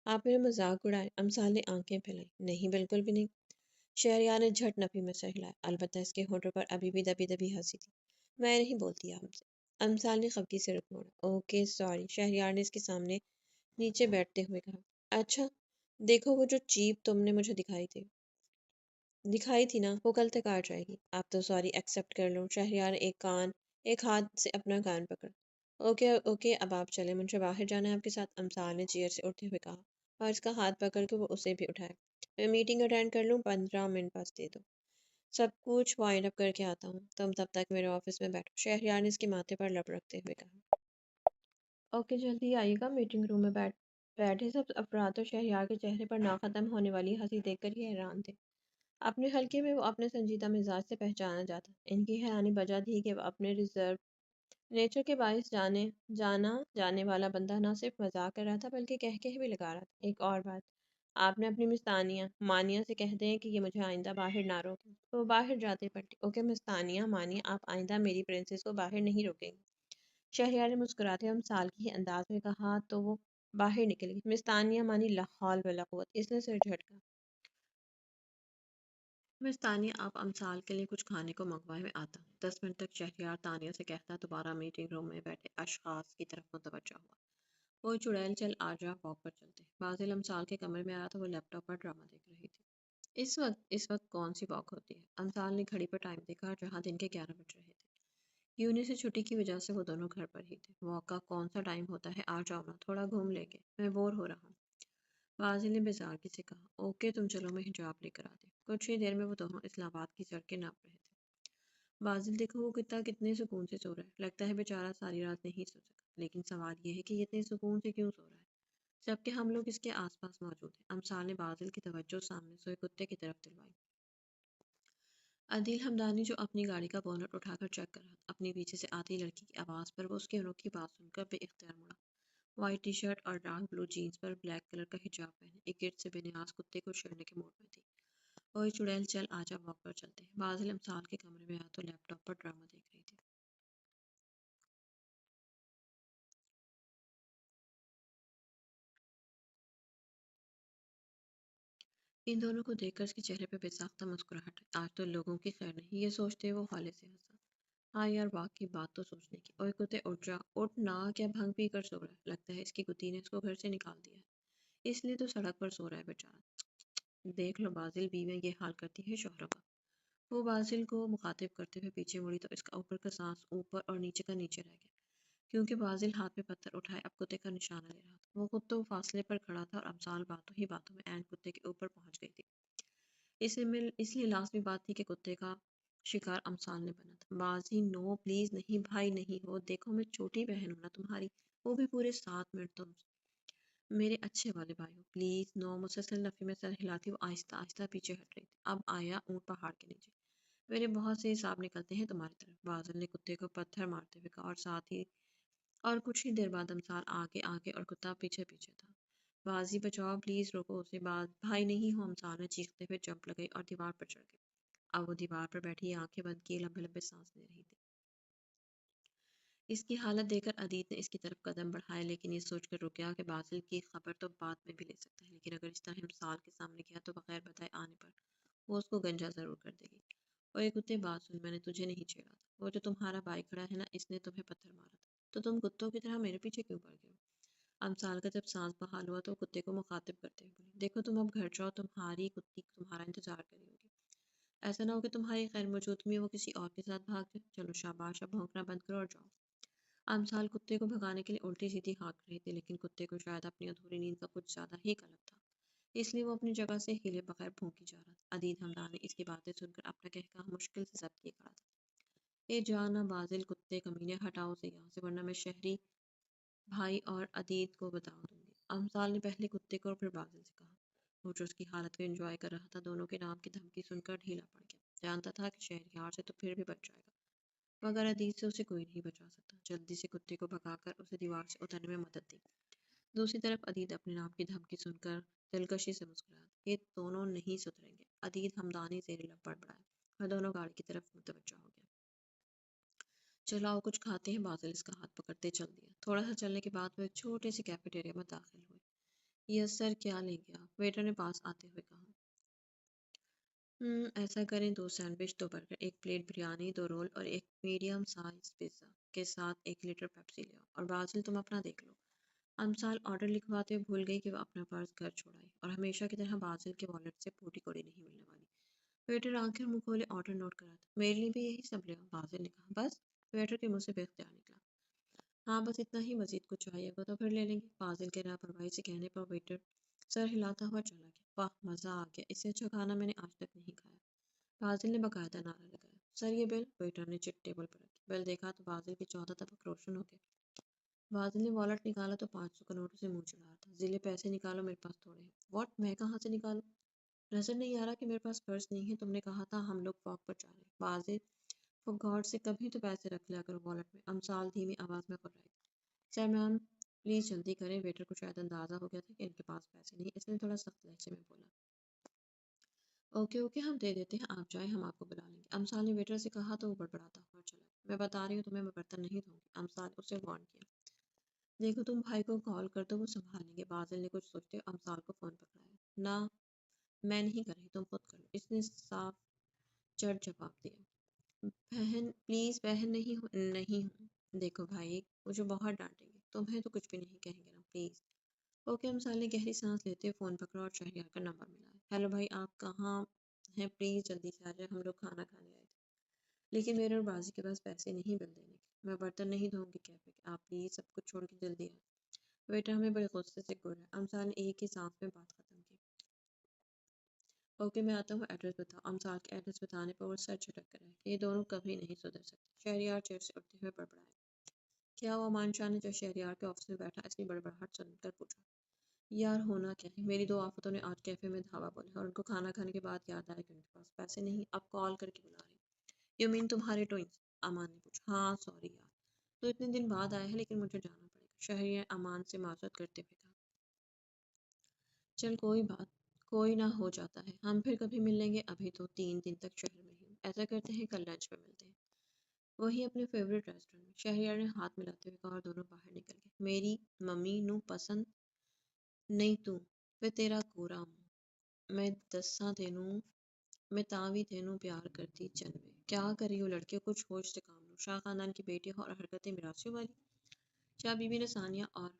آپ میرا مذاق اڑائے؟ امثال نے آنکھیں پھیلائی۔ نہیں بالکل بھی نہیں۔ شہریار نے جھٹ نفی میں سر ہلایا، البتہ اس کے ہونٹوں پر ابھی بھی دبی دبی ہنسی تھی۔ میں نہیں بولتی آپ سے۔ امثال نے خفگی سے رخ موڑا۔ اوکے سوری، شہریار نے اس کے سامنے نیچے بیٹھتے ہوئے کہا۔ اچھا دیکھو، وہ جو چیپ تم نے مجھے دکھائی تھی نا، وہ کل تک آ جائے گی۔ آپ تو سوری ایکسیپٹ کر لو۔ شہریار نے ایک ہاتھ سے اپنا کان پکڑ۔ اوکے اوکے، اب آپ چلیں، مجھے باہر جانا ہے آپ کے ساتھ، امثال نے چیئر سے اٹھتے ہوئے کہا، اور اس کا ہاتھ پکڑ کے وہ اسے بھی اٹھائے۔ میں میٹنگ اٹینڈ کر لوں، 15 منٹ بس دے دو، سب کچھ وائنڈ اپ کر کے آتا ہوں، تم تب تک میرے آفس میں بیٹھو۔ شہریار نے اس کے ماتھے پر لب رکھتے ہوئے کہا۔ اوکے جلدی آئیے گا۔ میٹنگ روم میں بیٹھے سب افراد تو شہریار کے چہرے پر ناختم ہونے والی ہنسی دیکھ کر ہی حیران تھے۔ اپنے حلقے میں وہ اپنے سنجیدہ مزاج سے پہچانا جاتا۔ ان کی حیرانی وجہ تھی کہ وہ اپنے ریزرو نیچر کے باعث جانا جانے والا بندہ نہ صرف مذاق کر رہا تھا بلکہ کہہ بھی لگا رہا تھا۔ ایک اور بات، آپ نے اپنی مس تانیہ مانیہ سے کہہ دیں کہ یہ مجھے آئندہ باہر نہ روکیں۔ تو وہ باہر جاتے پڑتی۔ اوکے مس تانیہ مانیہ، آپ آئندہ میری پرنسس کو باہر نہیں روکیں گی۔ شہریار نے مسکراتے ہم سال کے ہی انداز میں کہا تو وہ باہر نکل گئی۔ مس تانیہ مانی لا حول ولا قوت، اس نے سر جھٹکا۔ مس تانیہ، آپ امثال کے لیے کچھ کھانے کو منگوائے، میں آتا ہوں۔ 10 منٹ تک شہریار تانیہ سے کہتا دوبارہ میٹنگ روم میں بیٹھے اشخاص کی طرف متوجہ ہوا۔ وہ چڑیل، چل آجا، واک پر چلتے۔ باذل امثال کے کمرے میں آیا تو وہ لیپ ٹاپ پر ڈرامہ دیکھ رہی تھی۔ اس وقت کون سی واک ہوتی ہے؟ امثال نے گھڑی پر ٹائم دیکھا، جہاں دن کے 11 بج رہے تھے۔ یونی سے چھٹی کی وجہ سے وہ دونوں گھر پر ہی تھے۔ واک کا کون سا ٹائم ہوتا ہے؟ آ جاؤ نا، تھوڑا گھوم لے کے، میں بور ہو رہا ہوں۔ باذل نے بیزارگی سے کہا۔ اوکے تم چلو، میں حجاب لے کر آتی ہوں۔ کچھ ہی دیر میں وہ دونوں اسلام آباد کی سڑکیں ناپ رہے تھے۔ باذل، دیکھو وہ کتنے سکون سے سو رہا ہے، لگتا ہے بیچارہ ساری رات نہیں سو سکا، لیکن سوال یہ ہے کہ یہ اتنے سکون سے کیوں سو رہا ہے، جبکہ ہم لوگ اس کے آس پاس موجود ہیں۔ امثال نے باذل کی توجہ سامنے سوئے کتے کی طرف دلوائی۔ عدیل ہمدانی، جو اپنی گاڑی کا بونٹ اٹھا کر چیک کر رہا تھا، اپنی پیچھے سے آتی لڑکی کی آواز پر وہ اس کی انوکھی بات سن کر بے اختیار مڑا۔ وائٹ ٹی شرٹ اور ڈارک بلو جینز پر بلیک کلر کا حجاب پہنے ایک گرد سے بے نیاز کتے کو چھیڑنے کے موڈ میں تھی۔ اوئے چڑیل، چل آجا، واک پر چلتے ہیں۔ باذل امثال کے کمرے میں آیا تو لیپ ٹاپ پر ڈرامہ دیکھ رہی تھی۔ ان دونوں کو دیکھ کر اس کے چہرے پہ بے ساختہ مسکراہٹ آئی۔ آج تو لوگوں کی خیر نہیں، یہ سوچتے وہ حالے سے ہنسا۔ ہاں یار، واقعی بات تو سوچنے کی۔ اوئے کتے اٹھ جا، اٹھ نا، کیا بھنگ پی کر سو رہا ہے؟ لگتا ہے اس کی کتی نے اس کو گھر سے نکال دیا ہے، اس لیے تو سڑک پر سو رہا ہے بیچارہ۔ دیکھ لو باذل، بیویاں یہ حال کرتی ہے شوہروں کا۔ وہ باذل کو مخاطب کرتے ہوئے پیچھے مڑی تو اس کا اوپر کا سانس اوپر اور نیچے کا نیچے رہ گیا، کیونکہ باذل ہاتھ میں پتھر اٹھائے اب کتے کا نشانہ لے رہا تھا۔ وہ خود تو فاصلے پر کھڑا تھا اور امثال باتوں ہی باتوں میں عین کتے کے اوپر پہنچ گئی تھی۔ اس لیے لازمی بات تھی کہ کتے کا شکار امثال نے بنا تھا۔ بازی، نو پلیز، نہیں بھائی نہیں، وہ دیکھو میں چھوٹی بہن ہوں نا تمہاری، وہ بھی پورے 7 منٹ تم میرے اچھے والے بھائیو، پلیز نو۔ مسلسل نفی میں سر ہلاتی وہ آہستہ آہستہ پیچھے ہٹ رہی تھی۔ اب آیا اونٹ پہاڑ کے نیچے، میرے بہت سے حساب نکلتے ہیں تمہاری طرف، باذل نے کتے کو پتھر مارتے ہوئے کہا، اور ساتھ ہی اور کچھ ہی دیر بعد امثال آگے آگے اور کتا پیچھے پیچھے تھا۔ بازی بچاؤ، پلیز روکو اسے، بھائی نہیں ہو، امثال نے چیختے ہوئے جمپ لگائی اور دیوار پر چڑھ گئی۔ اب وہ دیوار پر بیٹھی آنکھیں بند کیے لمبے لمبے سانس لے رہی تھی۔ اس کی حالت دیکھ کر عدید نے اس کی طرف قدم بڑھائے، لیکن یہ سوچ کر رک گیا کہ باسل کی خبر تو بعد میں بھی لے سکتا ہے، لیکن اگر اس طرح امسال کے سامنے گیا تو بغیر بتائے آنے پر وہ اس کو گنجا ضرور کر دے گی۔ اور ایک کتے بات سن، میں نے تجھے نہیں چھیڑا تھا، وہ جو تمہارا بھائی کھڑا ہے نا، اس نے تمہیں پتھر مارا تھا، تو تم کتوں کی طرح میرے پیچھے کیوں پڑ گئے ہو؟ امسال کا جب سانس بحال ہوا تو کتے کو مخاطب کرتے ہوئے بولی، دیکھو تم اب گھر جاؤ، تمہاری کتی تمہارا انتظار کر رہی ہوگی، ایسا نہ ہو کہ تمہاری غیر موجودگی میں وہ کسی اور کے ساتھ بھاگ جائے۔ چلو شاباش، اب بھونکنا بند کرو اور جاؤ۔ امسال کتے کو بھگانے کے لیے الٹی سیدھی ہانک رہی تھی، لیکن کتے کو شاید اپنی ادھوری نیند کا کچھ زیادہ ہی قلق تھا، اس لیے وہ اپنی جگہ سے ہلے بغیر بھونکی جا رہا تھا۔ عدید ہمدان نے اس کی باتیں سن کر اپنا قہقہ مشکل سے ضبط کیے کھڑا تھا۔ اے جانا بازل کتے کمینے، ہٹاؤ اسے یہاں سے، ورنہ میں شہری بھائی اور عدید کو بتا دوں گی۔ امسال نے پہلے کتے کو اور پھر بازل سے کہا۔ وہ جو اس کی حالت کو انجوائے کر رہا تھا، دونوں کے نام کی دھمکی سن کر ڈھیلا پڑ گیا۔ جانتا تھا کہ شہریار سے تو پھر بھی بچ جائے گا، مگر عدید سے اسے کوئی نہیں بچا سکتا۔ جلدی سے کتے کو بھگا کر اسے دیوار سے اترنے میں مدد دی۔ دوسری طرف عدید اپنے نام کی دھمکی سن کر دلکشی سے مسکرایا۔ یہ دونوں نہیں سدھریں گے، عدید ہمدانی زیر لب بڑبڑائے، اور دونوں گاڑی کی طرف متوجہ ہو گیا۔ چلاؤ کچھ کھاتے ہیں، بازل اس کا ہاتھ پکڑتے چل دیا۔ تھوڑا سا چلنے کے بعد وہ ایک چھوٹے سے کیفیٹیریا میں داخل ہوئے۔ یس سر، کیا لیں گے آپ؟ ویٹر نے پاس آتے ہوئے کہا۔ ایسا کریں، 2 sandwich, 2 burger, 1 plate biryani, 2 roll اور 1 میڈیم سائز پیزا کے ساتھ 1 لیٹر پیپسی لے آؤ، اور بازل تم اپنا دیکھ لو۔ امسال آرڈر لکھواتے ہوئے بھول گئی کہ وہ اپنا پرس گھر چھوڑ آئی، اور ہمیشہ کی طرح بازل کے والیٹ سے پھوٹی کوڑی نہیں ملنے والی۔ ویٹر آنکھیں منہ کھولے آرڈر نوٹ کر رہا تھا۔ میرے لیے بھی یہی سب لے آؤ، بازل نے کہا۔ بس؟ ویٹر کے منہ سے بے اختیار نکلا۔ ہاں بس اتنا ہی، مزید کچھ چاہیے گا تو پھر لے لیں گے، فاضل کے لاپرواہی سے کہنے پر ویٹر سر ہلاتا ہوا چلا گیا۔ واہ، مزہ آ گیا، اس سے اچھا کھانا میں نے آج تک نہیں کھایا، فاضل نے باقاعدہ نعرہ لگایا۔ سر یہ بل، ویٹر نے چٹ ٹیبل پر رکھی۔ بل دیکھا تو فاضل کے 14 طبق روشن ہو گئے۔ فاضل نے والیٹ نکالا تو 500 کا نوٹ سے منہ چڑھا رہا تھا۔ ضلع پیسے نکالو، میرے پاس تھوڑے ہیں۔ واٹ، میں کہاں سے نکالوں؟ نظر نہیں آ رہا کہ میرے پاس پرس نہیں ہے؟ تم نے کہا تھا ہم لوگ واک پر جا رہے ہیں۔ فاضل، فور گاڈ سے کبھی تو پیسے رکھ لیا کرو والیٹ میں، امسال دھیمی آواز میں کرائی۔ سر میم پلیز جلدی کریں، ویٹر کو شاید اندازہ ہو گیا تھا کہ ان کے پاس پیسے نہیں، اس نے تھوڑا سخت لہجے میں بولا۔ اوکے اوکے، ہم دے دیتے ہیں، آپ جائیں، ہم آپ کو بلا لیں گے، امسال نے ویٹر سے کہا تو وہ بڑبڑاتا ہوا چلا گیا۔ میں بتا رہی ہوں تمہیں، میں برتن نہیں دھوں گی، امسال نے اسے وارن کیا۔ دیکھو تم بھائی کو کال کر دو، وہ سنبھال لیں گے، بازل نے کچھ سوچتے ہوئے امسال کو فون پکڑایا۔ نہ میں نہیں کر رہی، تم خود کر لو، اس نے صاف چڑ جواب دیا۔ بہن پلیز، بہن نہیں نہیں ہوں، دیکھو بھائی مجھے بہت ڈانٹیں گے، تمہیں تو کچھ بھی نہیں کہیں گے نا، پلیز۔ اوکے، امسال نے گہری سانس لیتے ہوئے فون پکڑا اور شہریار کا نمبر ملایا۔ ہیلو بھائی، آپ کہاں ہیں؟ پلیز جلدی سے آ جائیں، ہم لوگ کھانا کھانے آئے تھے، لیکن میرے اور بازی کے پاس پیسے نہیں بل دینے کے، میں برتن نہیں دھوں گی کیفے کے، آپ پلیز سب کچھ چھوڑ کے جلدی آئیں۔ ویٹر ہمیں بڑے غصے سے گھور رہا ہے، امسال نے ایک ہی سانس میں بات ختم کی۔ اوکے میں آتا ہوں، ایڈریس بتاؤ۔ امسال کے ایڈریس بتانے پر وہ سر جھٹک کر رہے، یہ دونوں کبھی نہیں سدھر سکتے، شہریار چیئر سے اٹھتے ہوئے بڑبڑائے۔ کیا ہوا؟ امان شاہ نے جو شہریار کے آفس میں بیٹھا اس کی بڑبڑاہٹ سن کر پوچھا۔ یار ہونا کیا ہے، میری 2 آفتوں نے آج کیفے میں دھاوا بولا ہے، اور ان کو کھانا کھانے کے بعد یاد آیا کہ ان کے پاس پیسے نہیں، اب کال کر کے بلا رہے ہیں۔ یو مین تمہارے ٹوئنس؟ امان نے پوچھا۔ ہاں سوری یار، تو اتنے دن بعد آیا ہے، لیکن مجھے جانا پڑے گا، شہریار امان سے معذرت کرتے ہوئے کہا۔ چل کوئی بات، کوئی نہ ہو جاتا ہے، ہم پھر کبھی مل لیں گے، ابھی تو 3 دن تک شہر میں ہی ہوں، ایسا کرتے ہیں کل لنچ پہ ملتے ہیں، وہی اپنے فیوریٹ ریسٹورینٹ میں، شہریار نے ہاتھ ملاتے ہوئے کہا، اور دونوں باہر نکل گئے۔ میری ممی نو پسند نہیں تو وہ تیرا کورا ہوں، میں دساں تینوں، میں تاں بھی تینوں پیار کرتی چنوے، کیا کر رہی ہو لڑکیوں، کچھ ہوش سے کام لو، شاہ خاندان کی بیٹی ہو اور حرکتیں میراثیوں والی۔ شاہ بی بی نے ثانیہ اور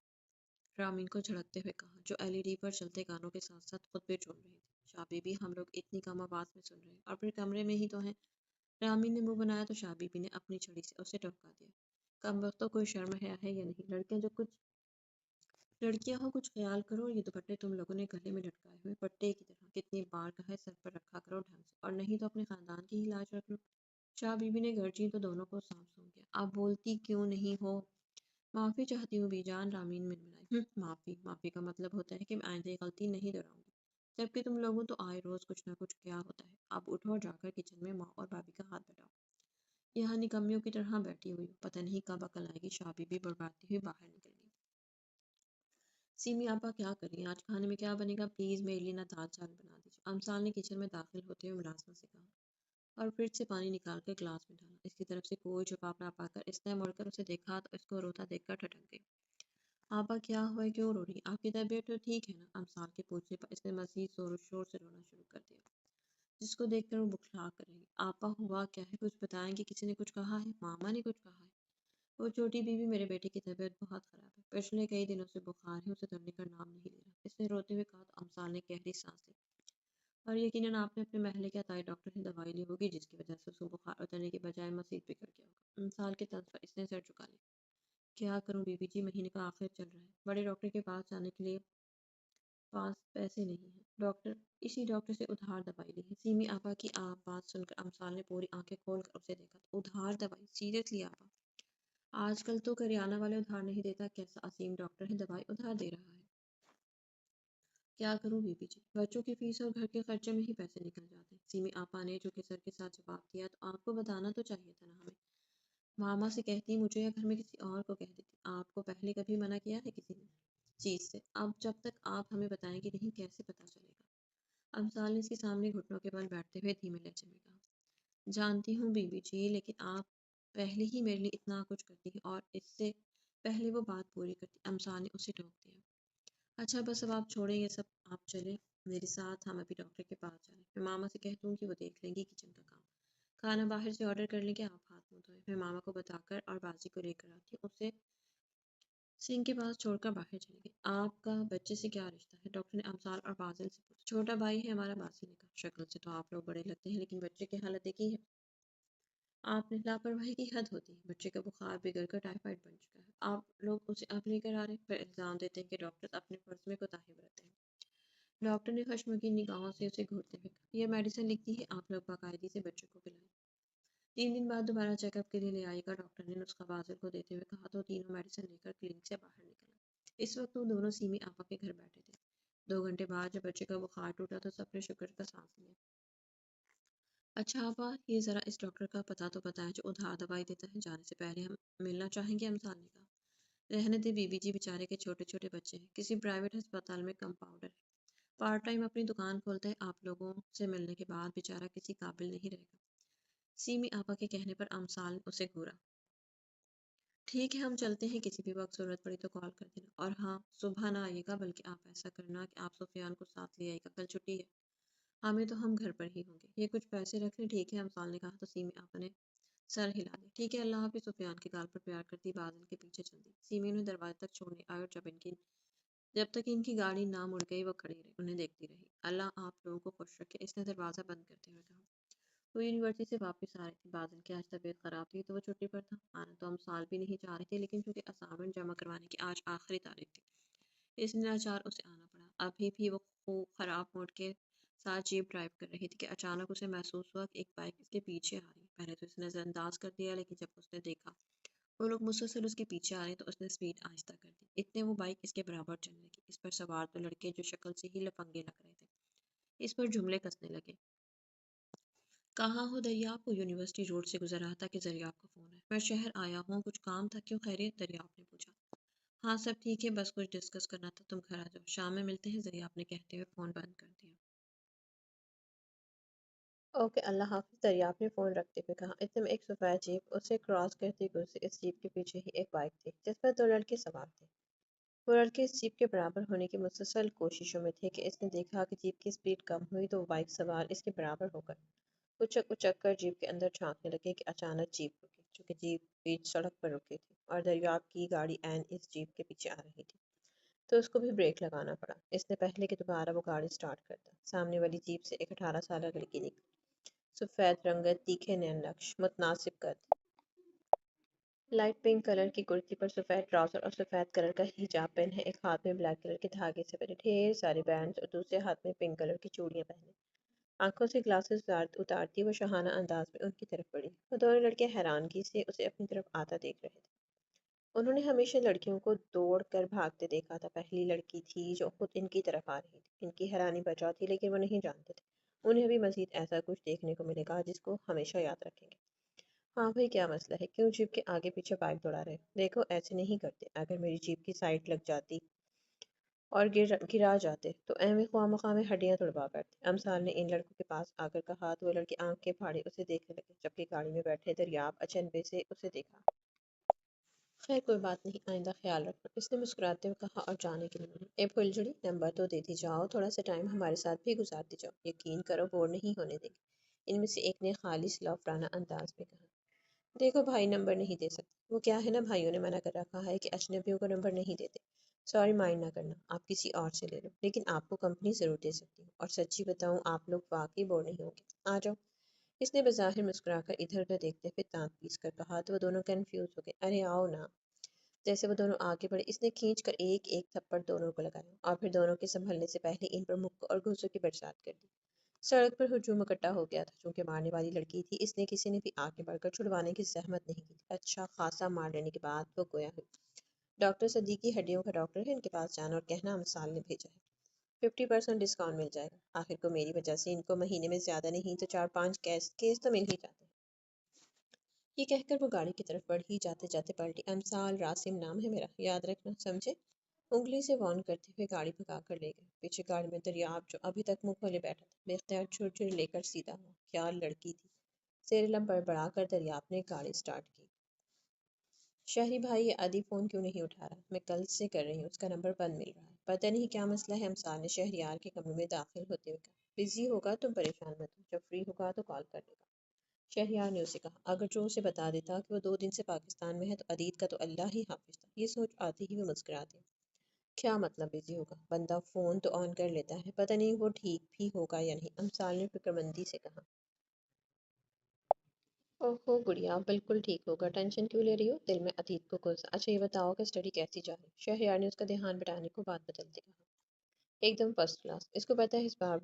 رامین کو جھڑکتے ہوئے کہا، جو ایل ای ڈی پر چلتے گانوں کے ساتھ ساتھ خطبے چن رہی تھی۔ شاہ بی بی، ہم لوگ اتنی کم آواز میں سن رہے ہیں، اور پھر کمرے میں ہی تو ہیں۔ رامین نے منہ بنایا تو شاہ بی بی نے اپنی چھڑی سے اسے ٹپکا دیا۔ کم وقتوں، کوئی شرم حیا ہے یا نہیں؟ لڑکیاں ہو کچھ خیال کرو، یہ دوپٹے تم لوگوں نے گلے میں لٹکائے ہوئے پٹے کی طرح کتنی بار کہا ہے سر پر رکھا کرو ڈھنگ سے، اور نہیں تو اپنے خاندان کی ہی لاج رکھ لو۔ شاہ بی بی نے گرجی تو دونوں کو صاف سون گیا۔ آپ بولتی کیوں نہیں ہو؟ معافی چاہتی ہوں بی جان، رامین منمنائی۔ معافی؟ معافی کا مطلب ہوتا ہے کہ میں آئندہ یہ غلطی نہیں دہراؤں گی، جبکہ تم لوگوں تو آئے روز کچھ نہ کچھ کیا ہوتا ہے۔ اب اٹھو اور جا کر کچن میں ماں اور بھابھی کا ہاتھ بٹاؤ، یہاں نکمیوں کی طرح بیٹھی ہوئی ہو، پتہ نہیں کب عقل آئے گی۔ شاہ بی بی بڑبڑاتی ہوئی باہر نکل گئی۔ سیمی آپا کیا کر رہی ہیں؟ آج کھانے میں کیا بنے گا؟ پلیز میرے لیے نہ دال چاول بنا دیجیے، امسال نے کچن میں داخل ہوتے ہوئے ملازمت سے کہا۔ اور فریج سے پانی نکال کر گلاس میں ڈالا۔ اس کی طرف سے کوئی جواب نہ پا کر اس نے مڑ کر اسے دیکھا تو اس کو روتا دیکھ کر ٹھٹک گئی۔ آپا کیا ہوا ہے، کیوں رو رہی؟ آپ کی طبیعت تو ٹھیک ہے نا؟ امثال کے پوچھنے پر اس نے مزید زور و شور سے رونا شروع کر دیا، جس کو دیکھ کر وہ بکھلا کر رہی۔ آپا ہوا کیا ہے، کچھ بتائیں گے؟ کسی نے کچھ کہا ہے؟ ماما نے کچھ کہا ہے؟ وہ چھوٹی بیوی، میرے بیٹے کی طبیعت بہت خراب ہے، پچھلے کئی دنوں سے بخار ہے، اسے اترنے کا نام نہیں لے رہا، اس نے روتے ہوئے کہا تو امثال نے گہری سانس لی۔ اور یقیناً آپ نے اپنے محلے کے عطائی ڈاکٹر سے دوائی لی ہوگی، جس کی وجہ سے اس کو بخار اترنے کی بجائے مزید بگڑ گیا ہوگا۔ امثال کے طرز پر اس نے سر جھکا لیا۔ کیا کروں بی بی جی، مہینے کا آخر چل رہا ہے، بڑے ڈاکٹر کے پاس جانے کے لیے پاس پیسے نہیں ہیں، اسی ڈاکٹر سے ادھار دوائی لی ہے۔ سیمی آپا کی بات سن کر امثال نے پوری آنکھیں کھول کر اسے دیکھا تو ادھار دوائی؟ سیریسلی آپا؟ آج کل تو کریانہ والے ادھار نہیں دیتا، کیسا عظیم ڈاکٹر ہے دوائی ادھار دے رہا ہے؟ کیا کروں بی بی جی، بچوں کی فیس اور گھر کے خرچے میں ہی پیسے نکل جاتے ہیں۔ سیمی آپا نے جو سر کے ساتھ جواب دیا، تو آپ کو بتانا تو چاہیے تھا نا ہمیں، ماما سے کہتی مجھے یا گھر میں کسی اور کو کہہ دیتی۔ آپ کو پہلے کبھی منع کیا ہے کسی نے چیز سے؟ اب جب تک آپ ہمیں بتائیں گے نہیں کیسے پتہ چلے گا؟ امثال نے اس کے سامنے گھٹنوں کے بل بیٹھتے ہوئے دھیمے لہجے میں کہا۔ جانتی ہوں بی بی جی، لیکن آپ پہلے ہی میرے لیے اتنا کچھ کرتی ہیں اور اس سے پہلے وہ بات پوری کرتی۔ امثال نے اسے ٹوک دیا۔ اچھا بس اب آپ چھوڑیں یہ سب، آپ چلیں میرے ساتھ، ہم ابھی ڈاکٹر کے پاس جا رہے ہیں۔ میں ماما سے کہہ دوں کہ وہ دیکھ لیں گی کچن کا کام، کھانا باہر سے آرڈر کر لیں گے، آپ ہاتھ منہ دھوئیں۔ میں ماما کو بتا کر اور بازی کو لے کر آتی ہوں، اسے سنگھ کے پاس چھوڑ کر باہر چلی گئی۔ آپ کا بچے سے کیا رشتہ ہے؟ ڈاکٹر نے امثال اور بازل سے پوچھا۔ چھوٹا بھائی ہے ہمارا، بازل نے کہا۔ شکل سے تو آپ لوگ بڑے لگتے ہیں، لیکن بچے کی حالت دیکھی ہے آپ نے؟ لاپرواہی کی حد ہوتی ہے، بچے کا بخار بگڑ کر ٹائیفائڈ بن چکا ہے، آپ لوگ اسے اب لے کر آ رہے ہیں، پھر الزام دیتے ہیں کہ ڈاکٹر اپنے فرض میں کوتاہی برتتے ہیں۔ ڈاکٹر نے خشمگین نگاہوں سے اسے گھورتے ہوئے کہا، یہ میڈیسن لکھی ہے، آپ لوگ باقاعدگی سے بچوں کو پلائیں۔ 3 دن بعد دوبارہ چیک اپ کے لیے لے آئے گا، ڈاکٹر نے نسخہ بازل کو دیتے ہوئے کہا تو تینوں میڈیسن لے کر کلینک سے باہر نکلا۔ اس وقت وہ دونوں سیمی آپا کے گھر بیٹھے تھے۔ 2 گھنٹے بعد جب بچے کا بخار ٹوٹا تو سب نے شکر کا سانس لیا۔ اچھا آپا، یہ ذرا اس ڈاکٹر کا پتہ تو بتائیں جو ادھار دوائی دیتا ہے، جانے سے پہلے ہم ملنا چاہیں گے۔ امثال نے کہا۔ رہنے دے بی بی جی، بیچارے کے چھوٹے چھوٹے بچے ہیں، کسی پرائیویٹ ہسپتال میں کمپاؤنڈر ہے، پارٹ ٹائم اپنی دکان کھولتا ہے، آپ لوگوں سے ملنے کے بعد بیچارہ کسی قابل نہیں رہے گا۔ سیمی آپا کے کہنے پر امثال نے اسے گھورا۔ ٹھیک ہے، ہم چلتے ہیں، کسی بھی وقت ضرورت پڑی تو کال کر دینا، اور ہاں صبح نہ آئیے گا، بلکہ آپ ایسا کرنا کہ آپ سفیان کو ساتھ لے آئیے گا، کل چھٹی ہے ہمیں، تو ہم گھر پر ہی ہوں گے۔ یہ کچھ پیسے رکھ لیں؟ ٹھیک ہے، امثال نے کہا تو سیمی آپا نے سر ہلا دیا۔ ٹھیک ہے، اللہ حافظ۔ سفیان کے گال پر پیار کرتی بازل کے پیچھے چل دی۔ سیمی انہیں دروازے تک چھوڑنے آئی اور جب تک ان کی گاڑی نہ مڑ گئی وہ کھڑی رہی، انہیں دیکھتی رہی۔ اللہ آپ لوگوں کو خوش رکھے، اس نے دروازہ بند کرتے ہوئے کہا۔ وہ یونیورسٹی سے واپس آ رہی تھی، بازل کی آج طبیعت خراب تھی تو وہ چھٹی پر تھا، آنا تو امثال بھی نہیں چاہ رہی تھی، لیکن چونکہ اسائنمنٹ جمع کروانے کی آج آخری تاریخ تھی اس لیے لاچار اسے آنا پڑا۔ ابھی بھی وہ خراب موڈ کے ساتھ جیپ ڈرائیو کر رہی تھی کہ اچانک اسے محسوس ہوا کہ ایک بائک اس کے پیچھے آ رہی ہے۔ پہلے تو اس نے نظر انداز کر دیا، لیکن جب اس نے دیکھا وہ لوگ مسلسل اس کے پیچھے آ رہے تو اس نے سپیڈ آہستہ کر دی۔ اتنے وہ بائک اس کے برابر چلنے لگی۔ اس پر سوار تو لڑکے جو شکل سے ہی لفنگے لگ رہے تھے اس پر جملے کسنے لگے۔ کہاں ہو دریاب؟ وہ یونیورسٹی روڈ سے گزر رہا تھا کہ دریاب کا فون ہے۔ میں شہر آیا ہوں، کچھ کام تھا، کیوں خیریت؟ دریاب نے پوچھا۔ ہاں سب ٹھیک ہے، بس کچھ ڈسکس کرنا تھا، تم گھر آ جاؤ، شام میں ملتے ہیں، دریاب نے کہتے ہوئے فون بند کر دیا۔ اوکے اللہ حافظ، دریاب نے فون رکھتے ہوئے کہا۔ اتنے میں ایک سفید جیپ اسے کراس کرتی گزری۔ اس جیپ کے پیچھے ہی ایک بائک تھی جس پر 2 لڑکے سوار تھے۔ وہ لڑکے اس جیپ کے برابر ہونے کی مسلسل کوششوں میں تھے کہ اس نے دیکھا کہ جیپ کی سپیڈ کم ہوئی تو وہ بائک سوار اس کے برابر ہو کر اچک اچک کر جیپ کے اندر جھانکنے لگے کہ اچانک جیپ رکی، چونکہ جیپ بیچ سڑک پر رکی تھی اور دریاب کی گاڑی عین اس جیپ کے پیچھے آ رہی تھی تو اس کو بھی بریک لگانا پڑا۔ اس نے پہلے کہ دوبارہ وہ گاڑی سٹارٹ کرتا، سامنے والی جیپ سے ایک 18 سالہ لڑکی نکلی، سفید رنگت، تیکھے نیم نقش، متناسب قد، لائٹ پنک کلر کی کرتی پر سفید ٹراؤزر اور سفید کلر کا حجاب پہنے، ایک ہاتھ میں بلیک کلر کے دھاگے سے بنے ڈھیر سارے بینڈز اور دوسرے ہاتھ میں پنک کلر کی چوڑیاں پہنے، آنکھوں سے گلاسز اتارتی وہ شاہانہ انداز میں ان کی طرف بڑھی۔ وہ دونوں لڑکے حیرانگی سے اسے اپنی طرف آتا دیکھ رہے تھے۔ انہوں نے ہمیشہ لڑکیوں کو دوڑ کر بھاگتے دیکھا تھا، پہلی لڑکی تھی جو خود ان کی طرف آ رہی تھی۔ ان کی حیرانی بچا تھی، لیکن وہ نہیں جانتے تھے انہیں بھی مزید ایسا کچھ دیکھنے کو ملے گا جس کو ہمیشہ یاد رکھیں گے۔ ہاں بھائی، کیا مسئلہ ہے؟ کیوں جیپ کے آگے پیچھے بائک دوڑا رہے؟ دیکھو ایسے نہیں کرتے، اگر میری جیپ کی سائڈ لگ جاتی اور گرا جاتے تو ایویں خواہ مخواہ میں ہڈیاں توڑوا بیٹھتے۔ امثال نے ان لڑکوں کے پاس آ کر کہا تو وہ لڑکے آنکھیں پھاڑے اسے دیکھنے لگے، جبکہ گاڑی میں بیٹھے دریاب اچنبے سے اسے دیکھا۔ خیر کوئی بات نہیں، آئندہ خیال رکھنا، اس نے مسکراتے ہوئے کہا اور جانے کے لیے مڑی۔ اے پھلجھڑی، نمبر تو دیتی جاؤ، تھوڑا سا ٹائم ہمارے ساتھ بھی گزارتی جاؤ، یقین کرو بور نہیں ہونے دیں گے، ان میں سے ایک نے خالص لافرانہ انداز میں کہا۔ دیکھو بھائی، نمبر نہیں دے سکتے، وہ کیا ہے نا، بھائیوں نے منع کر رکھا ہے کہ اجنبیوں کو نمبر نہیں دیتے۔ سوری، مائنڈ نہ کرنا، آپ کسی اور سے لے لو، لیکن آپ کو کمپنی ضرور دے سکتی ہوں، اور سچی بتاؤں آپ لوگ واقعی بور نہیں ہوں گے، آ جاؤ۔ اس نے بظاہر مسکرا کر ادھر ادھر دیکھتے ہوئے دانت پیس کر کہا تو وہ دونوں کنفیوز ہو گئے۔ ارے آؤ نا۔ جیسے وہ دونوں آگے بڑھے، اس نے کھینچ کر ایک ایک تھپڑ دونوں کو لگایا اور پھر دونوں کے سنبھلنے سے پہلے ان پر مکوں اور گھوسوں کی برسات کر دی۔ سڑک پر ہجوم اکٹھا ہو گیا تھا، چونکہ مارنے والی لڑکی تھی اس لیے کسی نے بھی آگے بڑھ کر چھڑوانے کی زحمت نہیں کی۔ اچھا خاصا مار لینے کے بعد وہ گویا ہوئی۔ ڈاکٹر صدیقی ہڈیوں کا ڈاکٹر ہے، ان کے پاس جانا اور کہنا امثال نے بھیجا ہے، 50% ڈسکاؤنٹ مل جائے گا، آخر کو میری وجہ سے ان کو مہینے میں زیادہ نہیں تو 4-5 کیس تو مل ہی جاتے ہیں۔ یہ کہہ کر وہ گاڑی کی طرف بڑھ ہی جاتے جاتے پلٹی۔ امثال راسم نام ہے میرا، یاد رکھنا، سمجھے؟ انگلی سے وارن کرتے ہوئے گاڑی بھگا کر لے گئے۔ پیچھے گاڑی میں دریاب جو ابھی تک منہ کھولے بیٹھا تھا، بے اختیار چھڑ لے کر سیدھا ہوا۔ کیا لڑکی تھی! زیر لب بڑبڑا کر دریاب نے گاڑی سٹارٹ کی۔ شہری بھائی، یہ ادی فون کیوں نہیں اٹھا رہا؟ میں کل سے کر رہی ہوں، اس کا نمبر بند مل رہا ہے، پتہ نہیں کیا مسئلہ ہے۔ امثال نے شہریار کے کمرے میں داخل ہوتے ہوئے کہا۔ بزی ہوگا، تم پریشان مت ہو، جب فری ہوگا تو کال کر لے گا۔ شہریار نے اسے کہا۔ اگر جو اسے بتا دیتا کہ وہ 2 دن سے پاکستان میں ہے تو عدید کا تو اللہ ہی حافظ تھا۔ یہ سوچ آتی ہی وہ مسکرا دی۔ کیا مطلب بزی ہوگا؟ بندہ فون تو آن کر لیتا ہے، پتہ نہیں وہ ٹھیک بھی ہوگا یا نہیں، امثال نے فکرمندی سے کہا۔ اوہو گڑیا، بالکل ٹھیک ہوگا، ٹینشن کیوں لے رہی ہو؟ دل میں عتیق کو غصہ۔ اچھا یہ بتاؤ کہ اسٹڈی کیسی جا رہی؟ شہریار نے اس کا دھیان بٹانے کو بات بدلتے کہا۔ ایک دم فرسٹ کلاس، اس کو پتہ ہے اس بار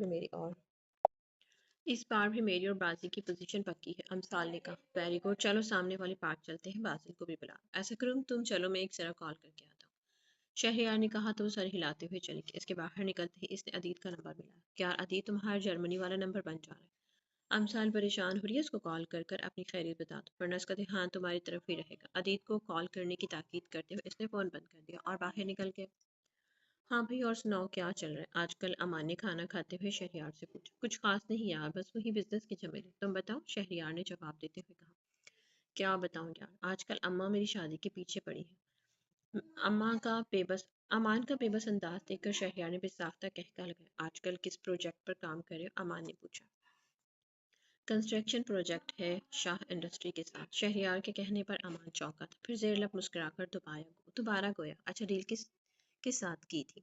بھی میری اور بازی کی پوزیشن پکی ہے، امثال نے کہا۔ ویری گڈ، چلو سامنے والے پارک چلتے ہیں، بازی کو بھی بلا۔ ایسا کروں تم چلو، میں ایک ذرا کال کر کے آتا ہوں، شہریار نے کہا تو وہ سر ہلاتے ہوئے چلی گئی۔ اس کے باہر نکلتے ہی اس نے عدید کا نمبر ملا۔ یار عدید، تمہارا جرمنی والا نمبر بن جا رہا ہے، امثال پریشان ہو رہی ہے، اس کو کال کر کر اپنی خیریت بتا دو ورنہ اس کا دھیان تمہاری طرف ہی رہے گا۔ عدید کو کال کرنے کی تاکید کرتے ہوئے اس نے فون بند کر دیا اور باہر نکل کے ہاں بھائی اور سناؤ کیا چل رہا ہے آج کل؟ امان نے کھانا کھاتے ہوئے شہریار سے پوچھا۔ کچھ خاص نہیں یار، بس وہی بزنس کے جھمیلے، تم بتاؤ، شہریار نے جواب دیتے ہوئے کہا۔ کیا بتاؤں یار، آج کل اماں میری شادی کے پیچھے پڑی ہے۔ اماں کا بے بس امان کا بے بس انداز دیکھ کر شہریار نے بے ساختہ کہکا لگایا۔ آج کل کس پروجیکٹ پر کام کر رہے ہو؟ امان نے پوچھا۔ کنسٹرکشن پروجیکٹ ہے شاہ انڈسٹری کے ساتھ، شہریار کے کہنے پر امان چونکا تھا، پھر زیر لب مسکرا کر دوبارہ گویا۔ اچھا ڈیل کس ساتھ کی تھی؟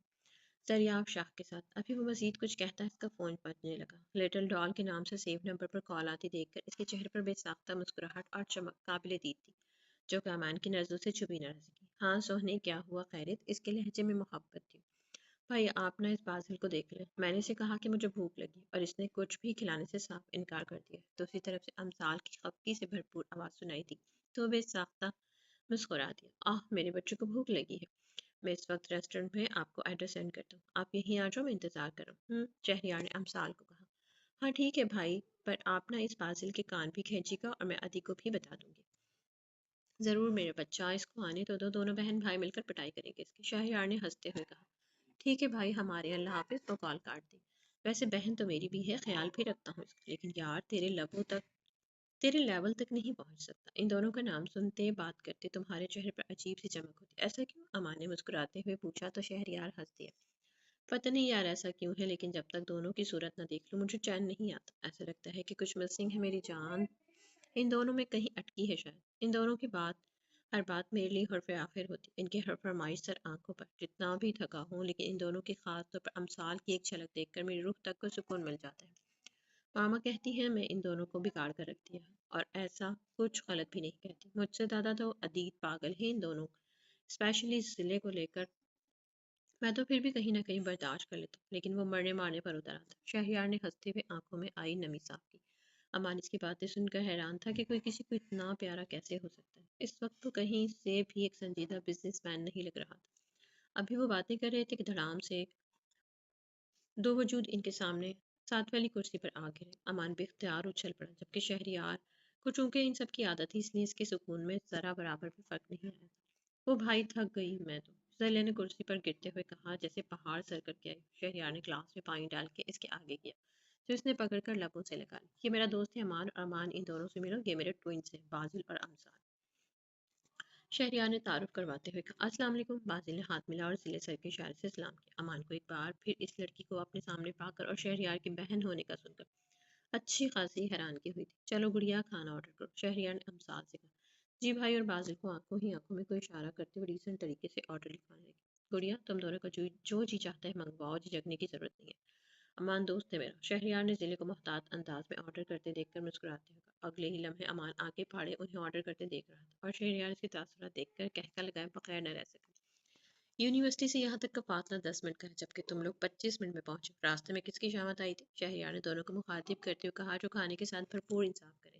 دریاب شاہ کے ساتھ۔ ابھی وہ مزید کچھ کہتا ہے، اس کا فون بجنے لگا۔ لٹل ڈال کے نام سے سیو نمبر پر کال آتی دیکھ کر اس کے چہرے پر بے ساختہ مسکراہٹ اور چمک قابل دید تھی، جو کہ امان کی نظروں سے چھپی نہ رہ سکی۔ ہاں سوہنے، کیا ہوا خیریت؟ اس کے لہجے میں محبت تھی۔ بھائی آپ نہ اس بازل کو دیکھ لیں، میں نے اسے کہا کہ مجھے بھوک لگی اور اس نے کچھ بھی کھلانے سے صاف انکار کر دیا۔ دوسری طرف سے امثال کی خفگی سے بھرپور آواز سنائی دی تو وہ بے ساختہ مسکرا دیا۔ میرے بچے کو بھوک لگی ہے، میں اس وقت ریسٹورنٹ میں آپ کو ایڈریس سینڈ کرتا ہوں، آپ یہیں آ جاؤ، میں انتظار کر رہا ہوں۔ شہریار نے امثال کو کہا۔ ہاں ٹھیک ہے بھائی، پر آپ نہ اس بازل کے کان بھی کھینچی گا اور میں عدی کو بھی بتا دوں گی۔ ضرور میرے بچہ، اس کو آنے تو دو، دونوں بہن بھائی مل کر پٹائی کریں گے اس کی، شہریار نے ہنستے ہوئے کہا۔ ٹھیک ہے بھائی ہمارے، اللہ حافظ، تو کال کاٹ دی۔ ویسے بہن تو میری بھی ہے، خیال بھی رکھتا ہوں اس کا، لیکن یار تیرے لیول تک نہیں پہنچ سکتا۔ ان دونوں کا نام سنتے بات کرتے تمہارے چہرے پر عجیب سی چمک ہوتی، ایسا کیوں؟ امان نے مسکراتے ہوئے پوچھا تو شہریار ہنس دیا۔ پتہ نہیں یار ایسا کیوں ہے، لیکن جب تک دونوں کی صورت نہ دیکھ لوں مجھے چین نہیں آتا، ایسا لگتا ہے کہ کچھ مسنگ ہے میری جان، ان دونوں میں کہیں اٹکی ہے شاید۔ ان دونوں کی ہر بات میرے لیے حرف آخر ہوتی، ان کی ہر فرمائش سر آنکھوں پر، جتنا بھی تھکا ہوں لیکن ان دونوں کی خاص طور پر امثال کی ایک جھلک دیکھ کر میری روح تک کو سکون مل جاتا ہے۔ ماما کہتی ہیں میں ان دونوں کو بگاڑ کر رکھ دیا، اور ایسا کچھ غلط بھی نہیں کہتی، مجھ سے زیادہ تو عدید پاگل ہے ان دونوں، اسپیشلی اس ضلع کو لے کر۔ میں تو پھر بھی کہیں نہ کہیں برداشت کر لیتا ہوں، لیکن وہ مرنے مارنے پر اتر آتا۔ شہریار نے ہنستے ہوئے آنکھوں میں آئی نمی صاف کی۔ امان اس کی باتیں سن کر حیران تھا کہ کوئی کسی کو اتنا پیارا کیسے ہو سکتا ہے، اس وقت تو کہیں سے بھی ایک سنجیدہ بزنس مین نہیں لگ رہا تھا۔ ابھی وہ باتیں کر رہے تھے کہ دھڑام سے دو وجود ان کے سامنے ساتھ والی کرسی پر آ گرے۔ امان بے اختیار اچھل پڑا، جبکہ شہریار کو چونکہ ان سب کی عادت تھی اس لیے اس کے سکون میں ذرا برابر بھی فرق نہیں آیا۔ وہ بھائی تھک گئی میں تو، زلیہ نے کرسی پر گرتے ہوئے کہا جیسے پہاڑ سر کر کے آئی۔ شہریار نے گلاس میں پانی ڈال کے اس کے آگے کیا تو اس نے پکڑ کر لبوں سے لگا لی۔ یہ میرا دوست ہے امان، اور امان ان دونوں سے ملو، یہ میرے ٹوئنس ہیں بازل اور امثال۔ شہریار نے تعارف کرواتے ہوئے کہا السلام علیکم۔ بازل نے ہاتھ ملا اور ضلع سر کے اشارے سے سلام کیا۔ امان کو ایک بار پھر اس لڑکی کو اپنے سامنے پا کر اور شہریار کی بہن ہونے کا سن کر اچھی خاصی حیرانگی ہوئی تھی۔ چلو گڑیا کھانا آرڈر کرو، شہریار نے امثال سے کہا۔ جی بھائی، اور بازل کو آنکھوں ہی آنکھوں میں کوئی اشارہ کرتے ہوئے ڈیسنٹ طریقے سے آرڈر لکھوانے لگی۔ گڑیا تم دونوں کا جو جی چاہتا ہے منگواؤ، جھجکنے کی ضرورت نہیں ہے۔ امان دوست ہے میرا، شہریار نے ضلع کو محتاط انداز میں آرڈر کرتے دیکھ کر مسکراتے ہوئے کہا۔ اگلے ہی لمحے امان آنکھیں پھاڑے انہیں آرڈر کرتے دیکھ رہا تھا اور شہریار اس کے تاثرات دیکھ کر کہکا لگائے بغیر نہ رہ سکا۔ یونیورسٹی سے یہاں تک کا فاصلہ 10 منٹ کا ہے، جبکہ تم لوگ 25 منٹ میں پہنچے۔ راستے میں کس کی شامت آئی تھی؟ شہریار نے دونوں کو مخاطب کرتے ہوئے کہا جو کھانے کے ساتھ بھرپور انصاف کرے تھے۔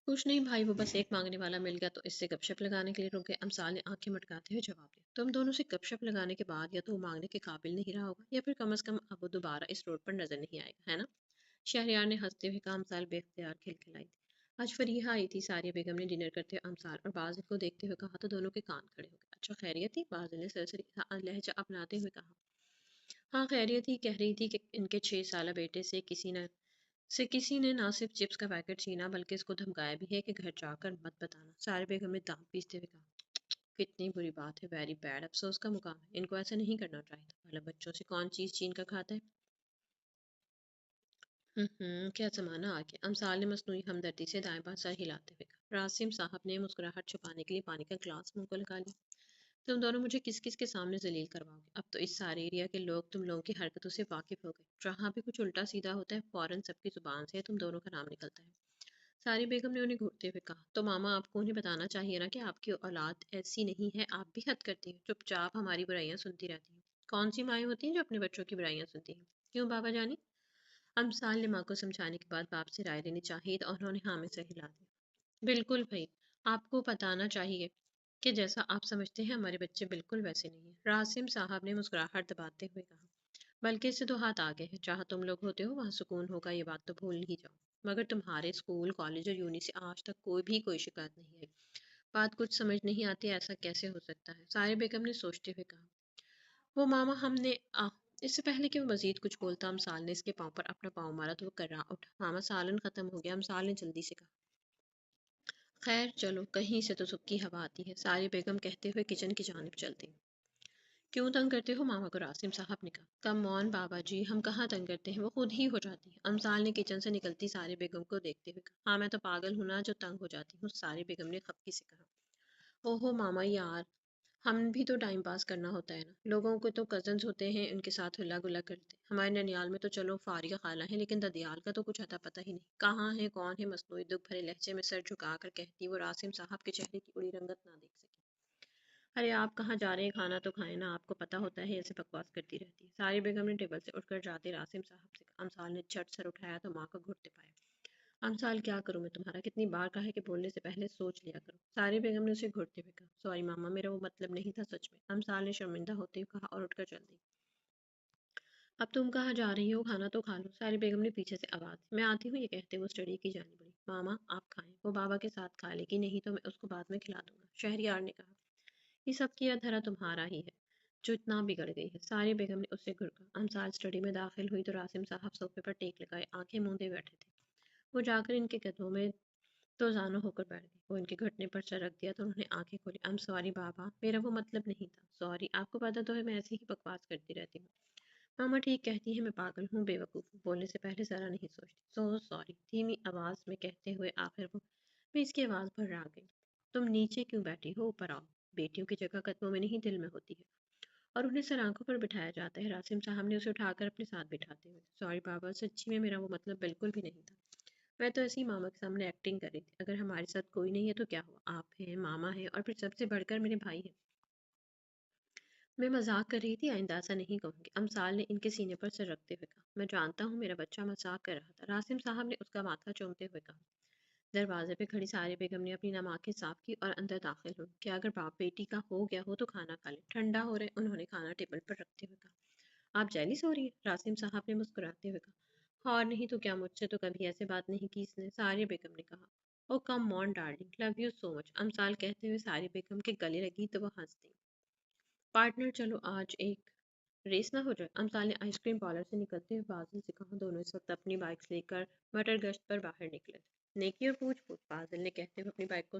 کچھ نہیں بھائی، وہ بس ایک مانگنے والا مل گیا تو اس سے گپ شپ لگانے کے لیے رک گئے۔ امثال نے آنکھیں مٹکاتے ہوئے جواب دیا۔ تم دونوں سے گپ شپ لگانے کے بعد یا تو وہ مانگنے کے قابل نہیں رہا ہوگا یا پھر کم از کم اب وہ دوبارہ اس روڈ پر نظر نہیں آئے گا، ہے نا؟ شہریار نے ہنستے ہوئے کہا۔ امثال بے اختیار کھلکھلائی تھی۔ آج فریحہ آئی تھی، ساریہ بیگم نے ڈنر کرتے ہوئے امثال اور بازل کو دیکھتے ہوئے کہا تو دونوں کے کان کھڑے ہو گئے۔ اچھا خیریت تھی؟ بازل نے سرسری لہجہ اپناتے ہوئے کہا۔ ہاں خیریت ہی، کہہ رہی تھی کہ ان کے 6 سالہ بیٹے کسی نے نہ صرف چپس کا پیکٹ چھینا بلکہ اس کو دھمکایا بھی ہے کہ گھر جا کر مت بتانا۔ سارے بیگم نے دانت پیستے ہوئے کہا کتنی بری بات ہے، ویری بیڈ، افسوس کا مقام ہے، ان کو ایسا نہیں کرنا چاہیے تھا، بھلا بچوں سے کون چیز چھین کر کھاتا ہے۔ کیا زمانہ آ گیا، امثال نے مصنوعی ہمدردی سے دائیں بائیں سر ہلاتے ہوئے کہا۔ راسم صاحب نے مسکراہٹ چھپانے کے لیے پانی کا گلاس منہ کو لگا لیا۔ تم دونوں مجھے کس کس کے سامنے ذلیل کرواؤ گے؟ اب تو اس سارے ایریا کے لوگ تم لوگوں کی حرکتوں سے واقف ہو گئے، جہاں بھی کچھ الٹا سیدھا ہوتا ہے فوراً سب کی زبان سے تم دونوں کا نام نکلتا ہے۔ ساری بیگم نے انہیں گھورتے ہوئے کہا تو ماما آپ کو انہیں بتانا چاہیے نا کہ آپ کی اولاد ایسی نہیں ہے، آپ بھی حد کرتی ہیں، چپ چاپ ہماری برائیاں سنتی رہتی ہیں۔ کون سی مائیں ہوتی ہیں جو اپنے بچوں کی برائیاں سنتی ہیں؟ کیوں بابا جانی؟ امثال نے ماں کو سمجھانے کے بعد باپ سے رائے لینی چاہی تو انہوں نے ہاں میں سر ہلا دیا۔ بالکل بھائی، آپ کو بتانا چاہیے کہ جیسا آپ سمجھتے ہیں ہمارے بچے بالکل ویسے نہیں ہیں، راسم صاحب نے مسکراہٹ دباتے ہوئے کہا۔ بلکہ اس سے تو ہاتھ آگے ہے، جہاں تم لوگ ہوتے ہو وہاں سکون ہوگا، یہ بات تو بھول ہی جاؤ۔ مگر تمہارے اسکول، کالج اور یونی سے آج تک کوئی شکایت نہیں ہے۔ بات کچھ سمجھ نہیں آتی، ایسا کیسے ہو سکتا ہے؟ سارے بیگم نے سوچتے ہوئے کہا۔ وہ ماما ہم نے اس سے پہلے کہ وہ مزید کچھ بولتا امثال نے اس کے پاؤں پر اپنا پاؤں مارا تو وہ کرا اٹھا۔ ماما سالن ختم ہو گیا، امثال نے جلدی سے کہا۔ خیر چلو، کہیں سے تو سکھی ہوا آتی ہے، ساری بیگم کہتے ہوئے کچن کی جانب چلتی۔ کیوں تنگ کرتے ہو ماما کو؟ راسم صاحب نے کہا۔ کم آن بابا جی، ہم کہاں تنگ کرتے ہیں، وہ خود ہی ہو جاتی ہے۔ امثال نے کچن سے نکلتی ساری بیگم کو دیکھتے ہوئے کہا۔ ہاں میں تو پاگل ہوں نا جو تنگ ہو جاتی ہوں، ساری بیگم نے خفگی سے کہا۔ اوہو ماما یار، ہم بھی تو ٹائم پاس کرنا ہوتا ہے نا، لوگوں کو تو کزنز ہوتے ہیں، ان کے ساتھ ہلا گلا کرتے۔ ہمارے ننیال میں تو چلو فارغ خالہ ہیں، لیکن ددیال کا تو کچھ اتا پتہ ہی نہیں، کہاں ہے کون ہے؟ مصنوعی دکھ بھرے لہجے میں سر جھکا کر کہتی وہ راسم صاحب کے چہرے کی اڑی رنگت نہ دیکھ سکی۔ ارے آپ کہاں جا رہے ہیں، کھانا تو کھائیں نا، آپ کو پتہ ہوتا ہے ایسے بکواس کرتی رہتی ہے۔ ساری بیگم نے ٹیبل سے اٹھ کر جاتے راسم صاحب سے کہا۔ امثال نے جھٹ سر اٹھایا تو ماں کو گھٹتے پایا۔ امثال کیا کروں میں تمہارا، کتنی بار کہا ہے کہ بولنے سے پہلے سوچ لیا کرو۔ ساری بیگم نے اسے گھٹتے ہوئے کہا۔ سوری ماما، میرا وہ مطلب نہیں تھا سچ میں، امثال نے شرمندہ ہوتے ہوئے کہا اور اٹھ کر چل دی۔ اب تم کہاں جا رہی ہو، کھانا تو کھا لو، ساری بیگم نے پیچھے سے آواز دی۔ میں آتی ہوں، یہ کہتے وہ اسٹڈی کی جانب بڑھی۔ ماما آپ کھائیں، وہ بابا کے ساتھ کھا لے گی، نہیں تو میں اس کو بعد میں کھلا دوں گا، شہریار نے کہا۔ یہ سب کیا دھرا تمہارا ہی ہے جو اتنا بگڑ گئی ہے، ساری بیگم نے اس سے گھڑکا۔ امثال اسٹڈی میں داخل ہوئی تو راسم صاحب صوفے پر ٹیک لگائے آنکھیں موندے بیٹھے تھے۔ وہ جا کر ان کے قدموں میں تو زانو ہو کر بیٹھ گئی۔ وہ ان کے گھٹنے پر سر رکھ دیا تو انہوں نے آنکھیں کھولی۔ ایم سوری بابا، میرا وہ مطلب نہیں تھا، سوری، آپ کو پتہ تو ہے میں ایسے ہی بکواس کرتی رہتی ہوں۔ ماما ٹھیک کہتی ہیں، میں پاگل ہوں، بے وقوف ہوں، بولنے سے پہلے ذرا نہیں سوچتی، سو سوری، دھیمی آواز میں کہتے ہوئے آخر وہ میں اس کی آواز پر آ گئی۔ تم نیچے کیوں بیٹھی ہو، اوپر آؤ، بیٹیوں کی جگہ قدموں میں نہیں دل میں ہوتی ہے، اور انہیں سر آنکھوں پر بٹھایا جاتا ہے۔ راسم صاحب نے اسے اٹھا کر اپنے ساتھ بٹھاتے ہوئے، سوری بابا، سچی میں میرا وہ مطلب بالکل بھی نہیں تھا، میں تو ایسی ماما کے سامنے ایکٹنگ کر رہی تھی، اگر ہمارے ساتھ کوئی نہیں ہے تو کیا ہوا، آپ ہیں، ماما ہیں، اور پھر سب سے بڑھ کر میرے بھائی ہیں۔ میں مذاق کر رہی تھی، آئندہ ایسا نہیں کہوں گی، امثال نے ان کے سینے پر سر رکھتے ہوئے کہا۔ میں جانتا ہوں میرا بچہ مذاق کر رہا تھا، راسم صاحب نے اس کا ماتھا چومتے ہوئے کہا۔ دروازے پہ کھڑی ساری بیگم نے اپنی نم آنکھیں صاف کی اور اندر داخل ہوئی کہ اگر باپ بیٹی کا ہو گیا ہو تو کھانا کھا لیں، ٹھنڈا ہو رہے، انہوں نے کھانا ٹیبل پر رکھتے ہوئے کہا۔ آپ جیلس ہو رہی ہیں، راسم صاحب نے مسکراتے ہوئے کہا۔ اور نہیں تو کیا، مجھ سے تو کبھی ایسے بات نہیں کی اس نے، ساری بیگم نے کہا۔ او کم آن ڈارلنگ، لو یو سو مچ، امثال کہتے ہوئے ساری بیگم کے گلے لگی تو وہ ہنس دی۔ پارٹنر چلو آج ایک ریس نہ ہو جائے۔ امثال نے آئس کریم پارلر سے نکلتے ہوئے بازل سے کہا۔ دونوں اس وقت اپنی بائکس لے کر مٹر گشت پر باہر نکلے تھے۔ نیکی اور پوچھ پوچھ، بازل نے کہتے ہوئے اپنی بائک کو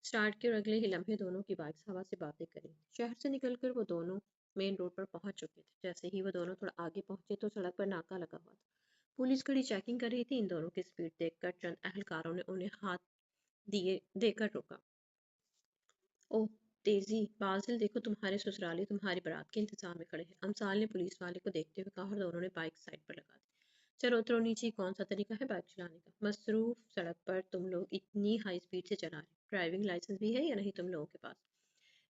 سٹارٹ کیا اور اگلے ہی لمحے دونوں کی بائکس ہوا سے باتیں کریں۔ شہر سے نکل کر وہ دونوں مین روڈ پر پہنچ چکے تھے۔ جیسے ہی وہ دونوں تھوڑا آگے پہنچے تو سڑک پر ناکا لگا ہوا تھا۔ پولیس کڑی چیکنگ کر رہی تھی۔ ان دونوں کی سپیڈ دیکھ کر چند اہلکاروں نے انہیں ہاتھ دے کر روکا۔ اوہ تیزی، بازل دیکھو تمہارے سسرالی تمہاری بارات کے انتظار میں کھڑے ہیں۔ امثال نے پولیس والے کو دیکھتے ہوئے کہا اور دونوں نے بائک سائڈ پر لگا دی۔ چلو اترو نیچے، کون سا طریقہ ہے بائک چلانے کا؟ مصروف سڑک پر تم لوگ اتنی ہائی سپیڈ سے چلا رہے، ڈرائیونگ لائسنس بھی ہے یا نہیں تم لوگوں کے پاس؟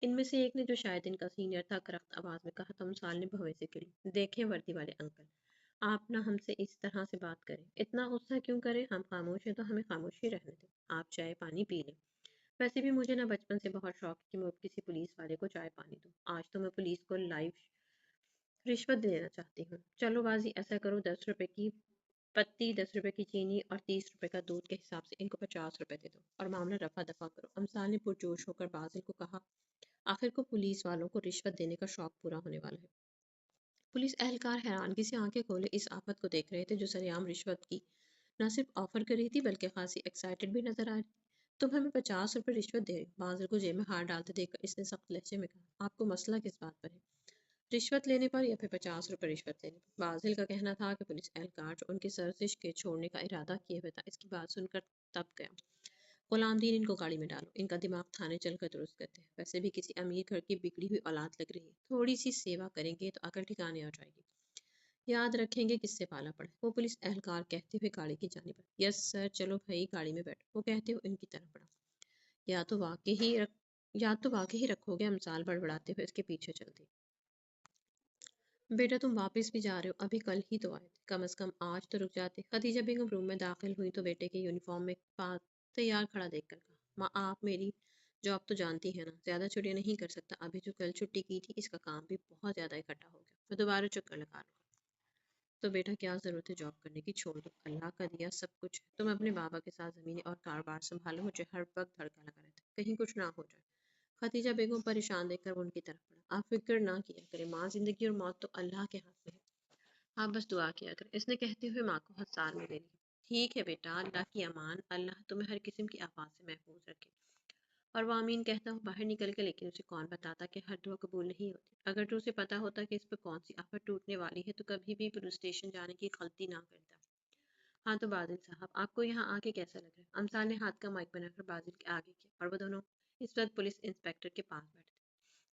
ان میں سے ایک نے، جو شاید ان کا سینئر تھا، کرخت آواز میں کہا تو امثال نے بھویں سے کری۔ دیکھیں وردی والے انکل، آپ نہ ہم سے اس طرح سے بات کریں، اتنا غصہ کیوں کریں؟ ہم خاموش ہیں تو ہمیں خاموشی رہنے دیں، آپ چائے پانی پی لیں۔ ویسے بھی مجھے نہ بچپن سے بہت شوق ہے کہ میں کسی پولیس والے کو چائے پانی دوں۔ آج تو میں پولیس کو لائیو رشوت دینا چاہتی ہوں۔ چلو بازی، ایسا کرو، 10 روپے کی پتی، 10 روپے کی چینی اور 30 روپے کا دودھ کے حساب سے ان کو 50 روپے دے دو اور معاملہ رفع دفع کرو۔ امثال نے پرجوش ہو کر بازل کو کہا، آخر کو پولیس والوں کو رشوت دینے کا شوق پورا ہونے والا ہے۔ پولیس اہلکار حیرانگی سے آنکھیں کھولے اس آفت کو دیکھ رہے تھے جو سریعام رشوت کی نہ صرف آفر کر رہی تھی بلکہ خاصی ایکسائٹڈ بھی نظر آ رہی۔ تم ہمیں 50 روپے رشوت دے رہے ہو؟ بازل کو جیب میں ہاتھ ڈالتے دیکھ کر اس نے سخت لہجے میں کہا، آپ کو مسئلہ کس بات پر ہے؟ رشوت لینے پر یا پھر 50 روپے رشوت لینے پر؟ بازل کا کہنا تھا کہ پولیس اہلکار جو ان کی سرزش کے چھوڑنے کا ارادہ کیے ہوئے تھا، اس کی بات سن کر تب گیا۔ غلام دین، ان کو گاڑی میں ڈالو، ان کا دماغ تھانے چل کر درست کرتے ہیں۔ ویسے بھی کسی امیر گھر کی بگڑی ہوئی اولاد لگ رہی ہے، تھوڑی سی سیوا کریں گے تو عقل ٹھکانے آ جائے گی، یاد رکھیں گے کس سے پالا پڑے۔ وہ پولیس اہلکار کہتے ہوئے گاڑی کی جانب بڑھا۔ یس سر، چلو بھائی گاڑی میں بیٹھو، وہ کہتے ہوئے ان کی طرف بڑھا۔ یا تو واقعی رکھو گے؟ امثال بڑبڑاتے ہوئے اس کے پیچھے چل دی۔ بیٹا تم واپس بھی جا رہے ہو؟ ابھی کل ہی تو آئے تھے، کم از کم آج تو رک جاتے۔ خدیجہ بیگم روم میں داخل ہوئی تو بیٹے کے یونیفارم میں تیار کھڑا دیکھ کر کہا، ماں آپ میری جاب تو جانتی ہیں نا، زیادہ چھٹیاں نہیں کر سکتا، ابھی جو کل چھٹی کی تھی اس کا کام بھی بہت زیادہ اکٹھا ہو گیا، میں دوبارہ چکر لگا لوں گا۔ تو بیٹا کیا ضرورت ہے جاب کرنے کی، چھوڑ دو، اللہ کا دیا سب کچھ ہے، تم اپنے بابا کے ساتھ زمینیں اور کاروبار سنبھالو، مجھے ہر وقت دھڑکا لگا رہتا ہے کہیں کچھ نہ ہو جائے۔ خدیجہ بیگم پریشان دیکھ کر وہ ان کی طرف پڑھا، آپ فکر نہ کیا کریں ماں، زندگی اور موت تو اللہ کے ہاتھ میں ہے، آپ بس دعا کیا کریں۔ اس نے کہتے ہوئے ماں کو ہتھیار میں لے لیا۔ ٹھیک ہے بیٹا، اللہ کی امان، اللہ تمہیں ہر قسم کی آفات سے محفوظ رکھے۔ اور وہ آمین کہتا ہوا باہر نکل گیا، لیکن اسے کون بتاتا کہ ہر دعا قبول نہیں ہوتی۔ اگر تو اسے پتا ہوتا کہ اس پر کون سی آفت ٹوٹنے والی ہے تو کبھی بھی پولیس اسٹیشن جانے کی غلطی نہ کرتا۔ ہاں تو بادل صاحب، آپ کو یہاں آ کے کیسا لگ رہا ہے؟ امثال نے ہاتھ کا مائک بنا کر بادل کے آگے کیا اور وہ دونوں اس وقت پولیس انسپیکٹر کے پاس بیٹھے تھے۔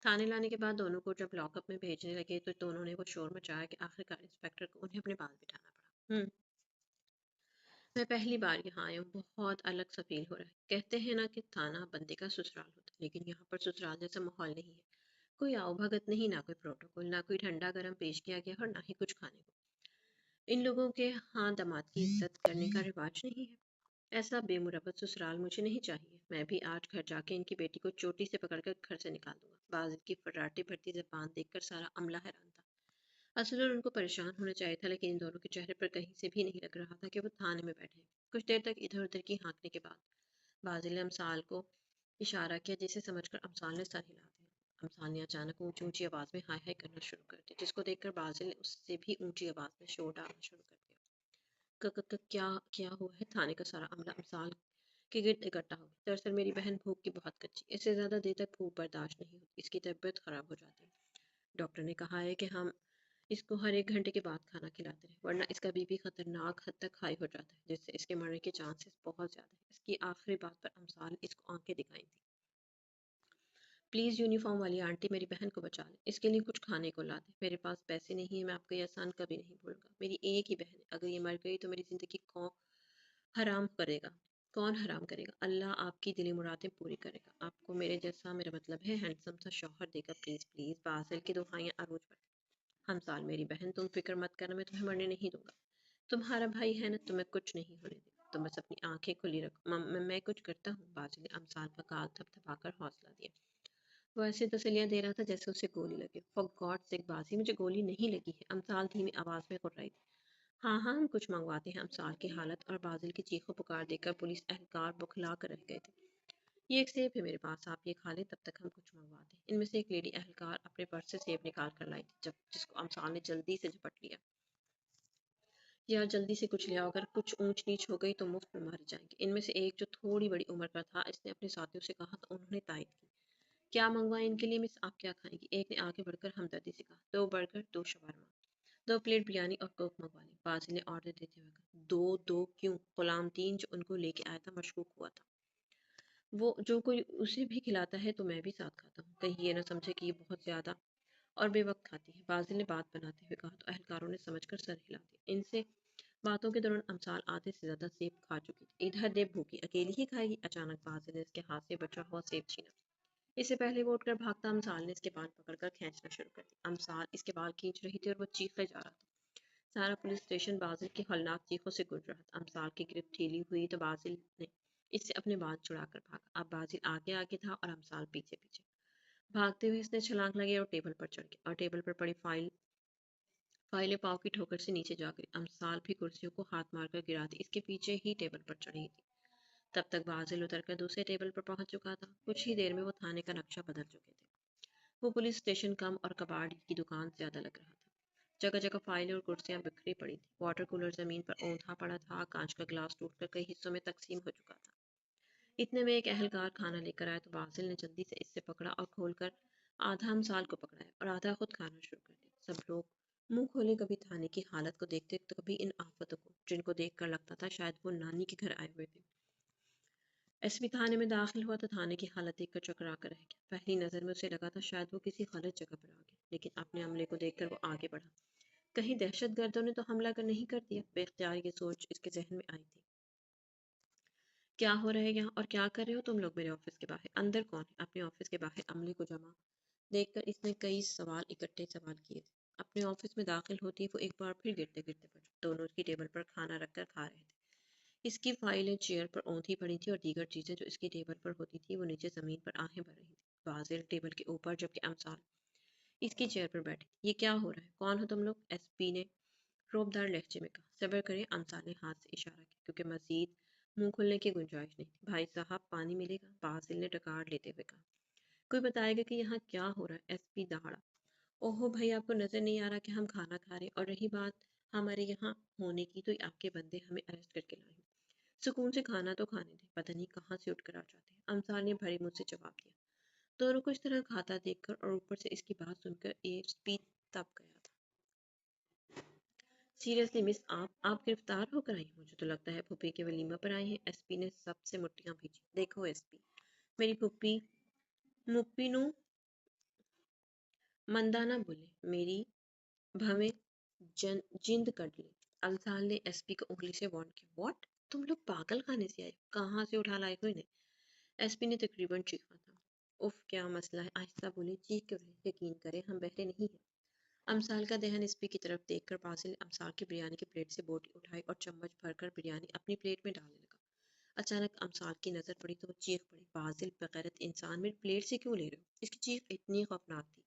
تھانے لانے کے بعد دونوں کو جب لاک اپ میں بھیجنے لگے تو دونوں نے وہ شور مچایا کہ آخرکار انسپیکٹر کو انہیں اپنے پاس بٹھانا پڑا۔ میں پہلی بار یہاں آیا ہوں، بہت الگ سا فیل ہو رہا ہے۔ کہتے ہیں نا کہ تھانہ بندے کا سسرال ہوتا ہے، لیکن یہاں پر سسرال جیسا ماحول نہیں ہے، کوئی آؤ بھگت نہیں، نہ کوئی پروٹوکول، نہ کوئی ٹھنڈا گرم پیش کیا گیا اور نہ ہی کچھ کھانے کو۔ ان لوگوں کے ہاں داماد کی عزت کرنے کا رواج نہیں ہے۔ ایسا بے مربت سسرال مجھے نہیں چاہیے، میں بھی آج گھر جا کے ان کی بیٹی کو چوٹی سے پکڑ کر گھر سے نکال دوں گا۔ بازل کی فراٹی بھرتی زبان دیکھ کر سارا عملہ حیران تھا۔ اصل ان کو پریشان ہونا چاہیے تھا، لیکن ان دونوں کے چہرے پر کہیں سے بھی نہیں لگ رہا تھا کہ وہ تھانے میں بیٹھے۔ کچھ دیر تک ادھر ادھر کی ہانکنے کے بعد بازل نے امثال کو اشارہ کیا، جسے سمجھ کر امثال نے سر ہلا دیا۔ امثال نے اچانک اونچی اونچی آواز میں ہائے ہائے کرنا شروع کر دیا، جس کو دیکھ کر بازل نے اس سے بھی اونچی آواز میں شور ڈالنا شروع کر دیا۔ کیا ہوا ہے؟ تھانے کا سارا عملہ امثال کے گرد اکٹھا ہو گیا۔ دراصل میری بہن بھوک کی بہت کچی، اس سے زیادہ دیر تک بھوک برداشت نہیں ہوتی، اس کی طبیعت خراب ہو جاتی ہے۔ ڈاکٹر نے کہا ہے کہ ہم اس کو ہر 1 گھنٹے کے بعد کھانا کھلاتے رہے، ورنہ اس کا بی پی خطرناک حد تک ہائی ہو جاتا ہے، جس سے اس کے مرنے کے چانسز بہت زیادہ ہیں۔ اس کی آخری بات پر امثال اس کو آنکھیں دکھائی تھی۔ پلیز یونیفارم والی آنٹی میری بہن کو بچا لیں، اس کے لیے کچھ کھانے کو لا دیں، میرے پاس پیسے نہیں ہیں، میں آپ کا یہ احسان کبھی نہیں بھولوں گا، میری ایک ہی بہن ہے، اگر یہ مر گئی تو میری زندگی کون حرام کرے گا؟ اللہ آپ کی دلی مرادیں پوری کرے گا، آپ کو میرے جیسا، میرا مطلب ہے ہینڈسم سا شوہر دے گا، پلیز پلیز۔ بازل کی دعائیں عروج پر۔ ہمسال میری بہن، تم فکر مت کرنا، میں تمہیں مرنے نہیں دوں گا، تمہارا بھائی ہے نا، تمہیں کچھ نہیں ہونے دے گا، تم بس اپنی آنکھیں کھلی رکھو، میں کچھ کرتا ہوں۔ بازل نے امثال کا گال تھپ تھپا کر حوصلہ دیا۔ وہ ایسے تسلیاں دے رہا تھا جیسے اسے گولی لگے۔ فار گاڈ سیک بازی، مجھے گولی نہیں لگی ہے، امثال دھیمی آواز میں کر رہی تھی۔ ہاں ہم کچھ منگواتے ہیں۔ امثال کی حالت اور بازل کی چیخو پکار دیکھ کر پولیس اہلکار بکھلا کر رہ گئے تھے۔ یہ ایک سیب ہے میرے پاس، آپ یہ کھا لیں تب تک ہم کچھ منگواتے ہیں۔ ان میں سے ایک لیڈی اہلکار اپنے پرس سے سیب نکال کر لائی تھی، جس کو امسال نے جلدی سے جھپٹ لیا۔ یا جلدی سے کچھ لیا، اگر کچھ اونچ نیچ ہو گئی تو مفت میں مارے جائیں گے۔ ان میں سے ایک جو تھوڑی بڑی عمر کا تھا، اس نے اپنے ساتھیوں سے کہا تو انہوں نے تائید کی۔ کیا منگوائیں ان کے لیے مس، آپ کیا کھائیں گی؟ ایک نے آگے بڑھ کر ہمدردی سے کہا، 2 برگر، 2 شاورما، 2 پلیٹ بریانی اور کوک منگوا لیں۔ بازل نے آرڈر دیتے ہوئے کہا، 2 کیوں؟ غلام تین جو ان کو لے کے آیا تھا مشکوک ہوا تھا۔ وہ جو کوئی اسے بھی کھلاتا ہے تو میں بھی ساتھ کھاتا ہوں، کہیں یہ نہ سمجھے کہ یہ بہت زیادہ اور بے وقت کھاتی ہے۔ بازل نے بات بناتے ہوئے کہا تو اہلکاروں نے سمجھ کر سر ہلا دیا۔ ان سے باتوں کے دوران امسال آدھے سے زیادہ سیب کھا چکی تھی۔ ادھر دیکھ، بھوکی اکیلی ہی کھائے گی؟ اچانک بازل نے اس کے ہاتھ سے بچا ہوا سیب چھینا۔ اس سے پہلے وہ اٹھ کر بھاگتا امسال نے اس کے بال پکڑ کر کھینچنا شروع کر دیا۔ امسال اس کے بال کھینچ رہی تھی اور وہ چیخے جا رہا تھا۔ سارا پولیس اسٹیشن بازل کی ہولناک چیخوں سے گونج رہا تھا۔ امسال کی گرفت ڈھیلی ہوئی تو بازل نے اس سے اپنے بال چھڑا کر بھاگا۔ اب بازل آگے آگے تھا اور امسال پیچھے پیچھے۔ بھاگتے ہوئے اس نے چھلانگ لگائی اور ٹیبل پر چڑھ گیا اور ٹیبل پر پڑی فائلیں پاؤں کی ٹھوکر سے نیچے جا گئی۔ امسال بھی کرسیوں کو ہاتھ مار کر گرا دی، اس کے پیچھے ہی ٹیبل پر چڑھی تھی۔ تب تک بازل اتر کر دوسرے ٹیبل پر پہنچ چکا تھا۔ کچھ ہی دیر میں وہ تھانے کا نقشہ بدل چکے تھے۔ وہ پولیس اسٹیشن کم اور کباڑ کی دکان زیادہ لگ رہا تھا۔ جگہ جگہ فائلیں اور کرسیاں بکھری پڑی تھی۔ واٹر کولر زمین پر اوندھا پڑا تھا، کانچ کا گلاس ٹوٹ کر کئی حصوں میں تقسیم ہو چکا تھا۔ اتنے میں ایک اہلکار کھانا لے کر آیا تو بازل نے جلدی سے اس سے پکڑا اور کھول کر آدھا امسال کو پکڑایا اور آدھا خود کھانا شروع کر دیا۔ سب لوگ منہ کھولے کبھی تھانے کی حالت کو دیکھتے تو کبھی ان آفتوں کو، جن کو دیکھ کر لگتا تھا شاید وہ نانی کے گھر آئے ہوئے تھے۔ ایس پی تھانے میں داخل ہوا تو تھانے کی حالت دیکھ کر چکرا کر رہ گیا۔ پہلی نظر میں اسے لگا تھا شاید وہ کسی غلط جگہ پر آ گیا، لیکن اپنے عملے کو دیکھ کر وہ آگے بڑھا۔ کہیں دہشت گردوں نے تو حملہ کر نہیں کر دیا؟ بے اختیار یہ سوچ اس کے ذہن میں آئی تھی۔ کیا ہو رہا ہے یہاں اور کیا کر رہے ہو تم لوگ میرے آفس کے باہر؟ اندر کون ہے؟ اپنے آفس کے باہر عملے کو جمع دیکھ کر اس نے کئی اکٹھے سوال کیے تھے۔ اپنے آفس میں داخل ہوتی وہ ایک بار پھر گرتے گرتے پڑ، دونوں کی ٹیبل پر کھانا رکھ کر کھا رہے تھے۔ اس کی فائلیں چیئر پر اوندھی پڑی تھی اور دیگر چیزیں جو اس کی ٹیبل پر ہوتی تھی وہ نیچے زمین پر آہیں بھر رہی تھی۔ بازل ٹیبل کے اوپر جبکہ امسال اس کی چیئر پر بیٹھی۔ یہ کیا ہو رہا ہے؟ کون ہو تم لوگ؟ ایس پی نے روبدار لہجے میں کہا۔ صبر کریں، امسال نے ہاتھ سے اشارہ کیا، کیونکہ مزید منہ کھلنے کی گنجائش نہیں تھی۔ بھائی صاحب پانی ملے گا؟ بازل نے ڈکار لیتے ہوئے کہا۔ کوئی بتائے گا کہ یہاں کیا ہو رہا ہے؟ ایس پی دہاڑا۔ اوہو بھائی، آپ کو نظر نہیں آ رہا کہ ہم کھانا کھا رہے ہیں؟ اور رہی بات ہمارے یہاں ہونے کی تو آپ کے بندے ہمیں اریسٹ کر کے لائے ہیں۔ سکون سے کھانا تو کھانے دیں، پتہ نہیں کہاں سے اٹھ کر آ جاتے ہیں۔ امسال نے بھرے منہ سے جواب دیا۔ دونوں کو اس طرح کھاتا دیکھ کر اور اوپر سے اس کی بات سن کر ایس پی تب گیا تھا۔ سیریسلی مس، آپ گرفتار ہو کر آئی ہیں؟ مجھے تو لگتا ہے پھوپھی کے ولیمہ پر آئی ہیں۔ ایس پی نے سب سے مٹیاں بھیجی۔ دیکھو ایس پی، میری پھوپھی مپی نو مندہ نہ بولے، میری بھویں جند کٹ لے۔ امسال نے ایس پی کو انگلی سے وارن کیا۔ واٹ؟ تم لوگ پاگل خانے سے آئے؟ کہاں سے اٹھا لائے ہو انہیں؟ ایس پی نے تقریباً چیخا تھا۔ اف، کیا مسئلہ ہے؟ آہستہ بولے، چیخ کیوں رہے؟ یقین کریں ہم بہرے نہیں ہیں۔ امسال کا دہن ایس پی کی طرف دیکھ کر بازل نے امسال کی بریانی کی پلیٹ سے بوٹی اٹھائی اور چمچ بھر کر بریانی اپنی پلیٹ میں ڈالنے لگا۔ اچانک امسال کی نظر پڑی تو وہ چیخ پڑی، بازل بغیرت انسان، میری پلیٹ سے کیوں لے رہے ہو؟ اس کی چیخ اتنی خوفناک تھی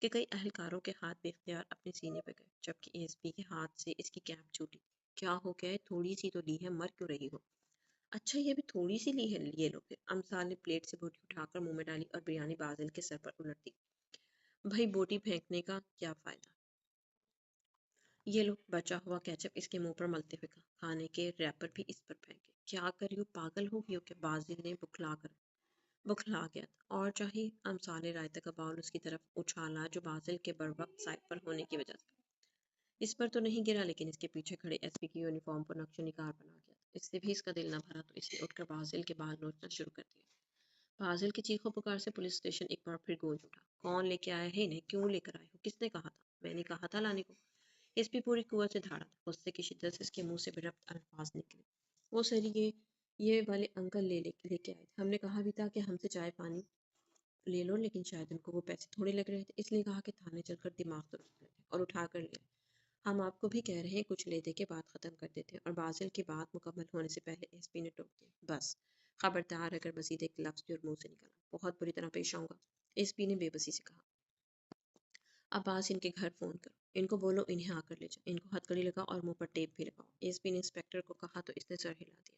کہ کئی اہلکاروں کے ہاتھ بے اختیار اپنے سینے پہ گئے، جبکہ ایس پی کے ہاتھ سے اس کی کیپ چھوٹی۔ کیا ہو گیا ہے؟ تھوڑی سی تو لی ہے، مر کیوں رہی ہو؟ اچھا، یہ بھی تھوڑی سی لی ہے، یہ لو پھر۔ امسال نے پلیٹ سے بوٹی اٹھا کر منہ میں ڈالی اور بریانی بازل کے سر پر الٹ دی۔ بھائی بوٹی پھینکنے کا کیا فائدہ؟ یہ لو، بچا ہوا کیچپ اس کے منہ پر ملتے ہوئے کہا۔ کھانے کے ریپر بھی اس پر پھینکے۔ کیا کر رہی ہو؟ پاگل ہو گئی ہو کیا؟ بازل نے بکھلا گیا تھا اور چاہیے امسال نے رائتے کا باؤل اس کی طرف اچھالا جو بازل کے بر وقت سائڈ پر ہونے کی وجہ سے اس پر تو نہیں گرا، لیکن اس کے پیچھے کھڑے ایس پی کی یونیفارم پر نقش و نگار بنا گیا تھا۔ اس سے بھی اس کا دل نہ بھرا تو اس نے اٹھ کر بازل کے بال نوچنا شروع کر دیا۔ بازل کی چیخوں پکار سے پولیس اسٹیشن ایک بار پھر گونج اٹھا۔ کون لے کے آیا ہے انہیں؟ کیوں لے کر آئے ہو؟ کس نے کہا تھا؟ میں نے کہا تھا لانے کو۔ ایس پی پوری قوت سے دھاڑا تھا، غصے کی شدت سے اس کے منہ سے بے ربط الفاظ نکلے۔ وہ سر، یہ والے انکل لے کے آئے تھے، ہم نے کہا بھی تھا کہ ہم سے چائے پانی لے لو، لیکن شاید ان کو وہ پیسے تھوڑے لگ رہے تھے، اس لیے کہا کہ تھانے چل کر دماغ درست کر دیں اور اٹھا کر لے۔ ہم آپ کو بھی کہہ رہے ہیں کچھ لے دے کے بات ختم کر دیتے ہیں۔ اور بازل کی بات مکمل ہونے سے پہلے ایس پی نے ٹوک دیا۔ بس خبردار، اگر مزید ایک لفظ بھی اور منہ سے نکلا بہت بری طرح پیش آؤں گا، ایس پی نے بے بسی سے کہا۔ عباس، ان کے گھر فون کرو، ان کو بولو انہیں آ کر لے جائیں، ان کو ہتکڑی لگاؤ اور منہ پر ٹیپ بھی لگاؤ۔ ایس پی نے انسپکٹر کو کہا تو اس نے سر ہلا دیا۔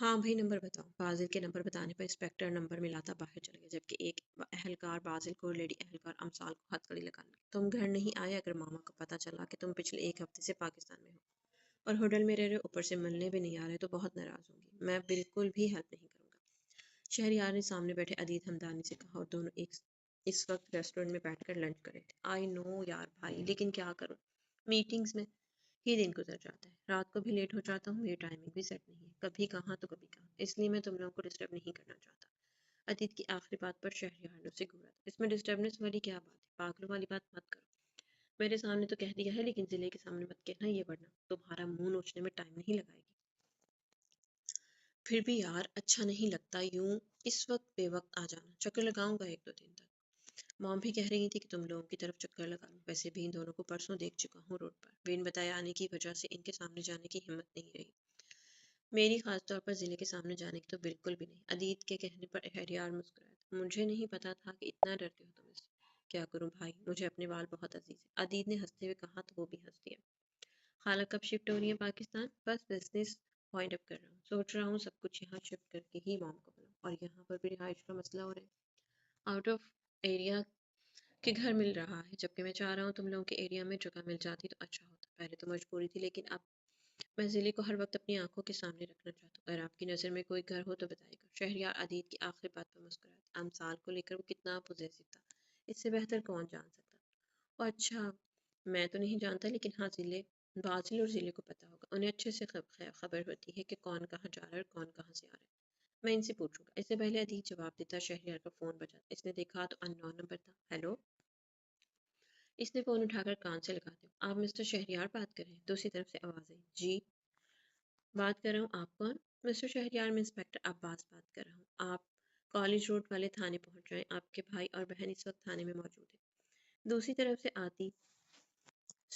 ہاں بھائی نمبر بتاؤ۔ بازل کے نمبر بتانے پر انسپیکٹر نمبر ملاتا باہر چلا گیا، جبکہ ایک اہلکار بازل کو اور لیڈی اہلکار امثال کو ہتھ کڑی لگانے لگی۔ تم گھر نہیں آئے؟ اگر ماما کو پتہ چلا کہ تم پچھلے ایک ہفتے سے پاکستان میں ہو اور ہوٹل میں رہ رہے، اوپر سے ملنے بھی نہیں آ رہے، تو بہت ناراض ہوں گی۔ میں بالکل بھی ہیلپ نہیں کروں گا۔ شہریار نے سامنے بیٹھے عدید ہمدانی سے کہا، اور دونوں اس وقت ریسٹورنٹ میں بیٹھ کر لنچ کر رہے تھے۔ آئی نو یار بھائی، لیکن کیا کروں، میٹنگز میں ہی دن گزر جاتا ہے، رات کو بھی لیٹ ہو جاتا ہوں، میری ٹائمنگ بھی سیٹ نہیں ہے، کبھی کہاں تو کبھی کہاں، اس لیے میں تم لوگوں کو ڈسٹرب نہیں کرنا چاہتا۔ عتیت کی آخری بات پر شہریار نے اسے گھورا تھا۔ اس میں ڈسٹربنس والی کیا بات ہے؟ پاگلوں والی بات مت کرو۔ میرے سامنے تو کہہ دیا ہے، لیکن ضلع کے سامنے مت کہنا یہ، ورنہ تمہارا منہ نوچنے میں ٹائم نہیں لگائے گی۔ پھر بھی یار اچھا نہیں لگتا یوں اس وقت بے وقت آ جانا، چکر لگاؤں گا ایک دو دن تک۔ مام بھی کہہ رہی تھی کہ تم لوگوں کی طرف چکر لگا لوں، ویسے بھی ان دونوں کو پرسوں دیکھ چکا ہوں روڈ پر، بین بتائے آنے کی وجہ سے ان کے سامنے جانے کی ہمت نہیں رہی، میری خاص طور پر ضلع کے سامنے جانے کی تو بالکل بھی نہیں۔ عدید کے کہنے پر شہریار مسکرایا تھا۔ مجھے نہیں پتا تھا کہ اتنا ڈرتے ہو تم اس سے۔ کیا کروں بھائی، مجھے اپنے وال بہت عزیز ہے، عدید نے ہنستے ہوئے کہا، تو وہ بھی ہنس دیا۔ خالہ کب شفٹ ہو رہی ہے پاکستان؟ بس بزنس وائنڈ اپ کر رہا ہوں، سوچ رہا ہوں سب کچھ یہاں شفٹ کر کے ہی مام کو بلاؤں، اور یہاں پر بھی رہائش کا مسئلہ ہو رہا ہے، آؤٹ آف ایریا کے گھر مل رہا ہے، جبکہ میں چاہ رہا ہوں تم لوگوں کے ایریا میں جگہ مل جاتی تو اچھا ہوتا، پہلے تو مجبوری تھی، لیکن اب میں ضلع کو ہر وقت اپنی آنکھوں کے سامنے رکھنا چاہتا ہوں، اگر آپ کی نظر میں کوئی گھر ہو تو بتائے گا۔ شہریار عدید کی آخری بات پر مسکرایا تھا۔ امثال کو لے کر وہ کتنا پوزیسو تھا، اس سے بہتر کون جان سکتا تھا؟ اور اچھا، میں تو نہیں جانتا، لیکن ہاں ضلع بازل اور ضلع کو پتا ہوگا، انہیں اچھے سے خبر ہوتی ہے کہ کون کہاں جا رہا ہے اور کون کہاں سے آ رہا ہے، میں ان سے پوچھوں گا۔ اس سے پہلے عدید جواب دیتا شہریار کا فون بجا، اس نے دیکھا تو ان نون نمبر تھا۔ ہیلو، اس نے فون اٹھا کر کان سے لگا دیا۔ آپ مسٹر شہریار بات کر رہے ہیں؟ دوسری طرف سے آواز آئی۔ جی بات کر رہا ہوں، آپ کون؟ مسٹر شہریار، میں انسپیکٹر عباس بات کر رہا ہوں، آپ کالج روڈ والے تھانے پہنچ جائیں، آپ کے بھائی اور بہن اس وقت تھانے میں موجود ہیں۔ دوسری طرف سے آتی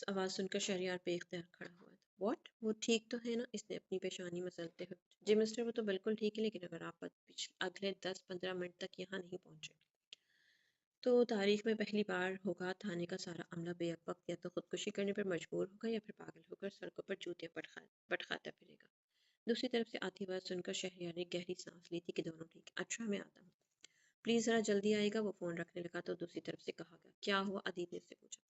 آواز سن کر شہریار بے اختیار کھڑا ہوا تھا۔ واٹ، وہ ٹھیک تو ہے نا؟ اس نے اپنی پیشانی مسلتے ہوئے پوچھا۔ جی مسٹر، وہ تو بالکل ٹھیک ہے، لیکن اگر آپ اگلے 10-15 منٹ تک یہاں نہیں پہنچے تو تاریخ میں پہلی بار ہوگا تھانے کا سارا عملہ بے وقت یا تو خودکشی کرنے پر مجبور ہوگا یا پھر پاگل ہو کر سڑکوں پر جوتے پٹخاتا پھرے گا۔ دوسری طرف سے آتی آواز سن کر شہریار نے گہری سانس لی تھی کہ دونوں ٹھیک ہے، اچھا میں آتا ہوں، پلیز ذرا جلدی آئے گا۔ وہ فون رکھنے لگا تو دوسری طرف سے کہا گیا، کیا ہوا؟ عدید نے اس سے پوچھا۔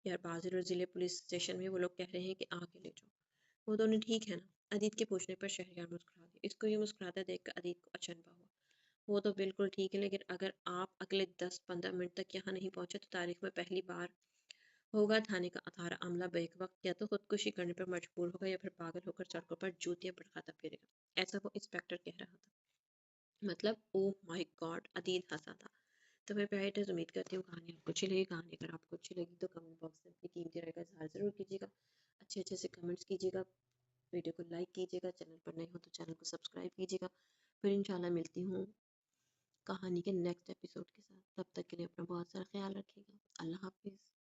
یار بازل اور ضلع پولیس اسٹیشن میں، وہ لوگ کہہ رہے ہیں کہ آ کے لے جاؤ۔ وہ دونوں ٹھیک ہے نا؟ عدید کے پوچھنے پر شہریار مسکرا دیا۔ اس کو یہ مسکراتا دیکھ کر عدید کو اچنبھا ہوا۔ وہ تو بالکل ٹھیک ہے، لیکن اگر آپ اگلے 10-15 منٹ تک یہاں نہیں پہنچے تو تاریخ میں پہلی بار ہوگا تھانے کا سارا عملہ بیک وقت یا تو خودکشی کرنے پر مجبور ہوگا یا پھر پاگل ہو کر سڑکوں پر جوتیاں پٹکاتا پھرے گا، ایسا وہ انسپیکٹر کہہ رہا تھا۔ مطلب اوہ مائی گاڈ، عدید ہنسا تھا۔ تو میں پیرائٹرز امید کرتی ہوں کہانی آپ کو اچھی لگی۔ کہانی اگر آپ کو اچھی لگی تو کمنٹ باکس میں اپنی قیمتی رائے کا اظہار ضرور کیجیے گا، اچھے اچھے سے کمنٹس کیجیے گا، ویڈیو کو لائک کیجیے گا، چینل پر نئے ہو تو چینل کو سبسکرائب کیجیے گا۔ پھر انشاءاللہ ملتی ہوں کہانی کے نیکسٹ ایپیسوڈ کے ساتھ، تب تک کے لیے اپنا بہت سارا خیال رکھیے گا۔ اللہ حافظ۔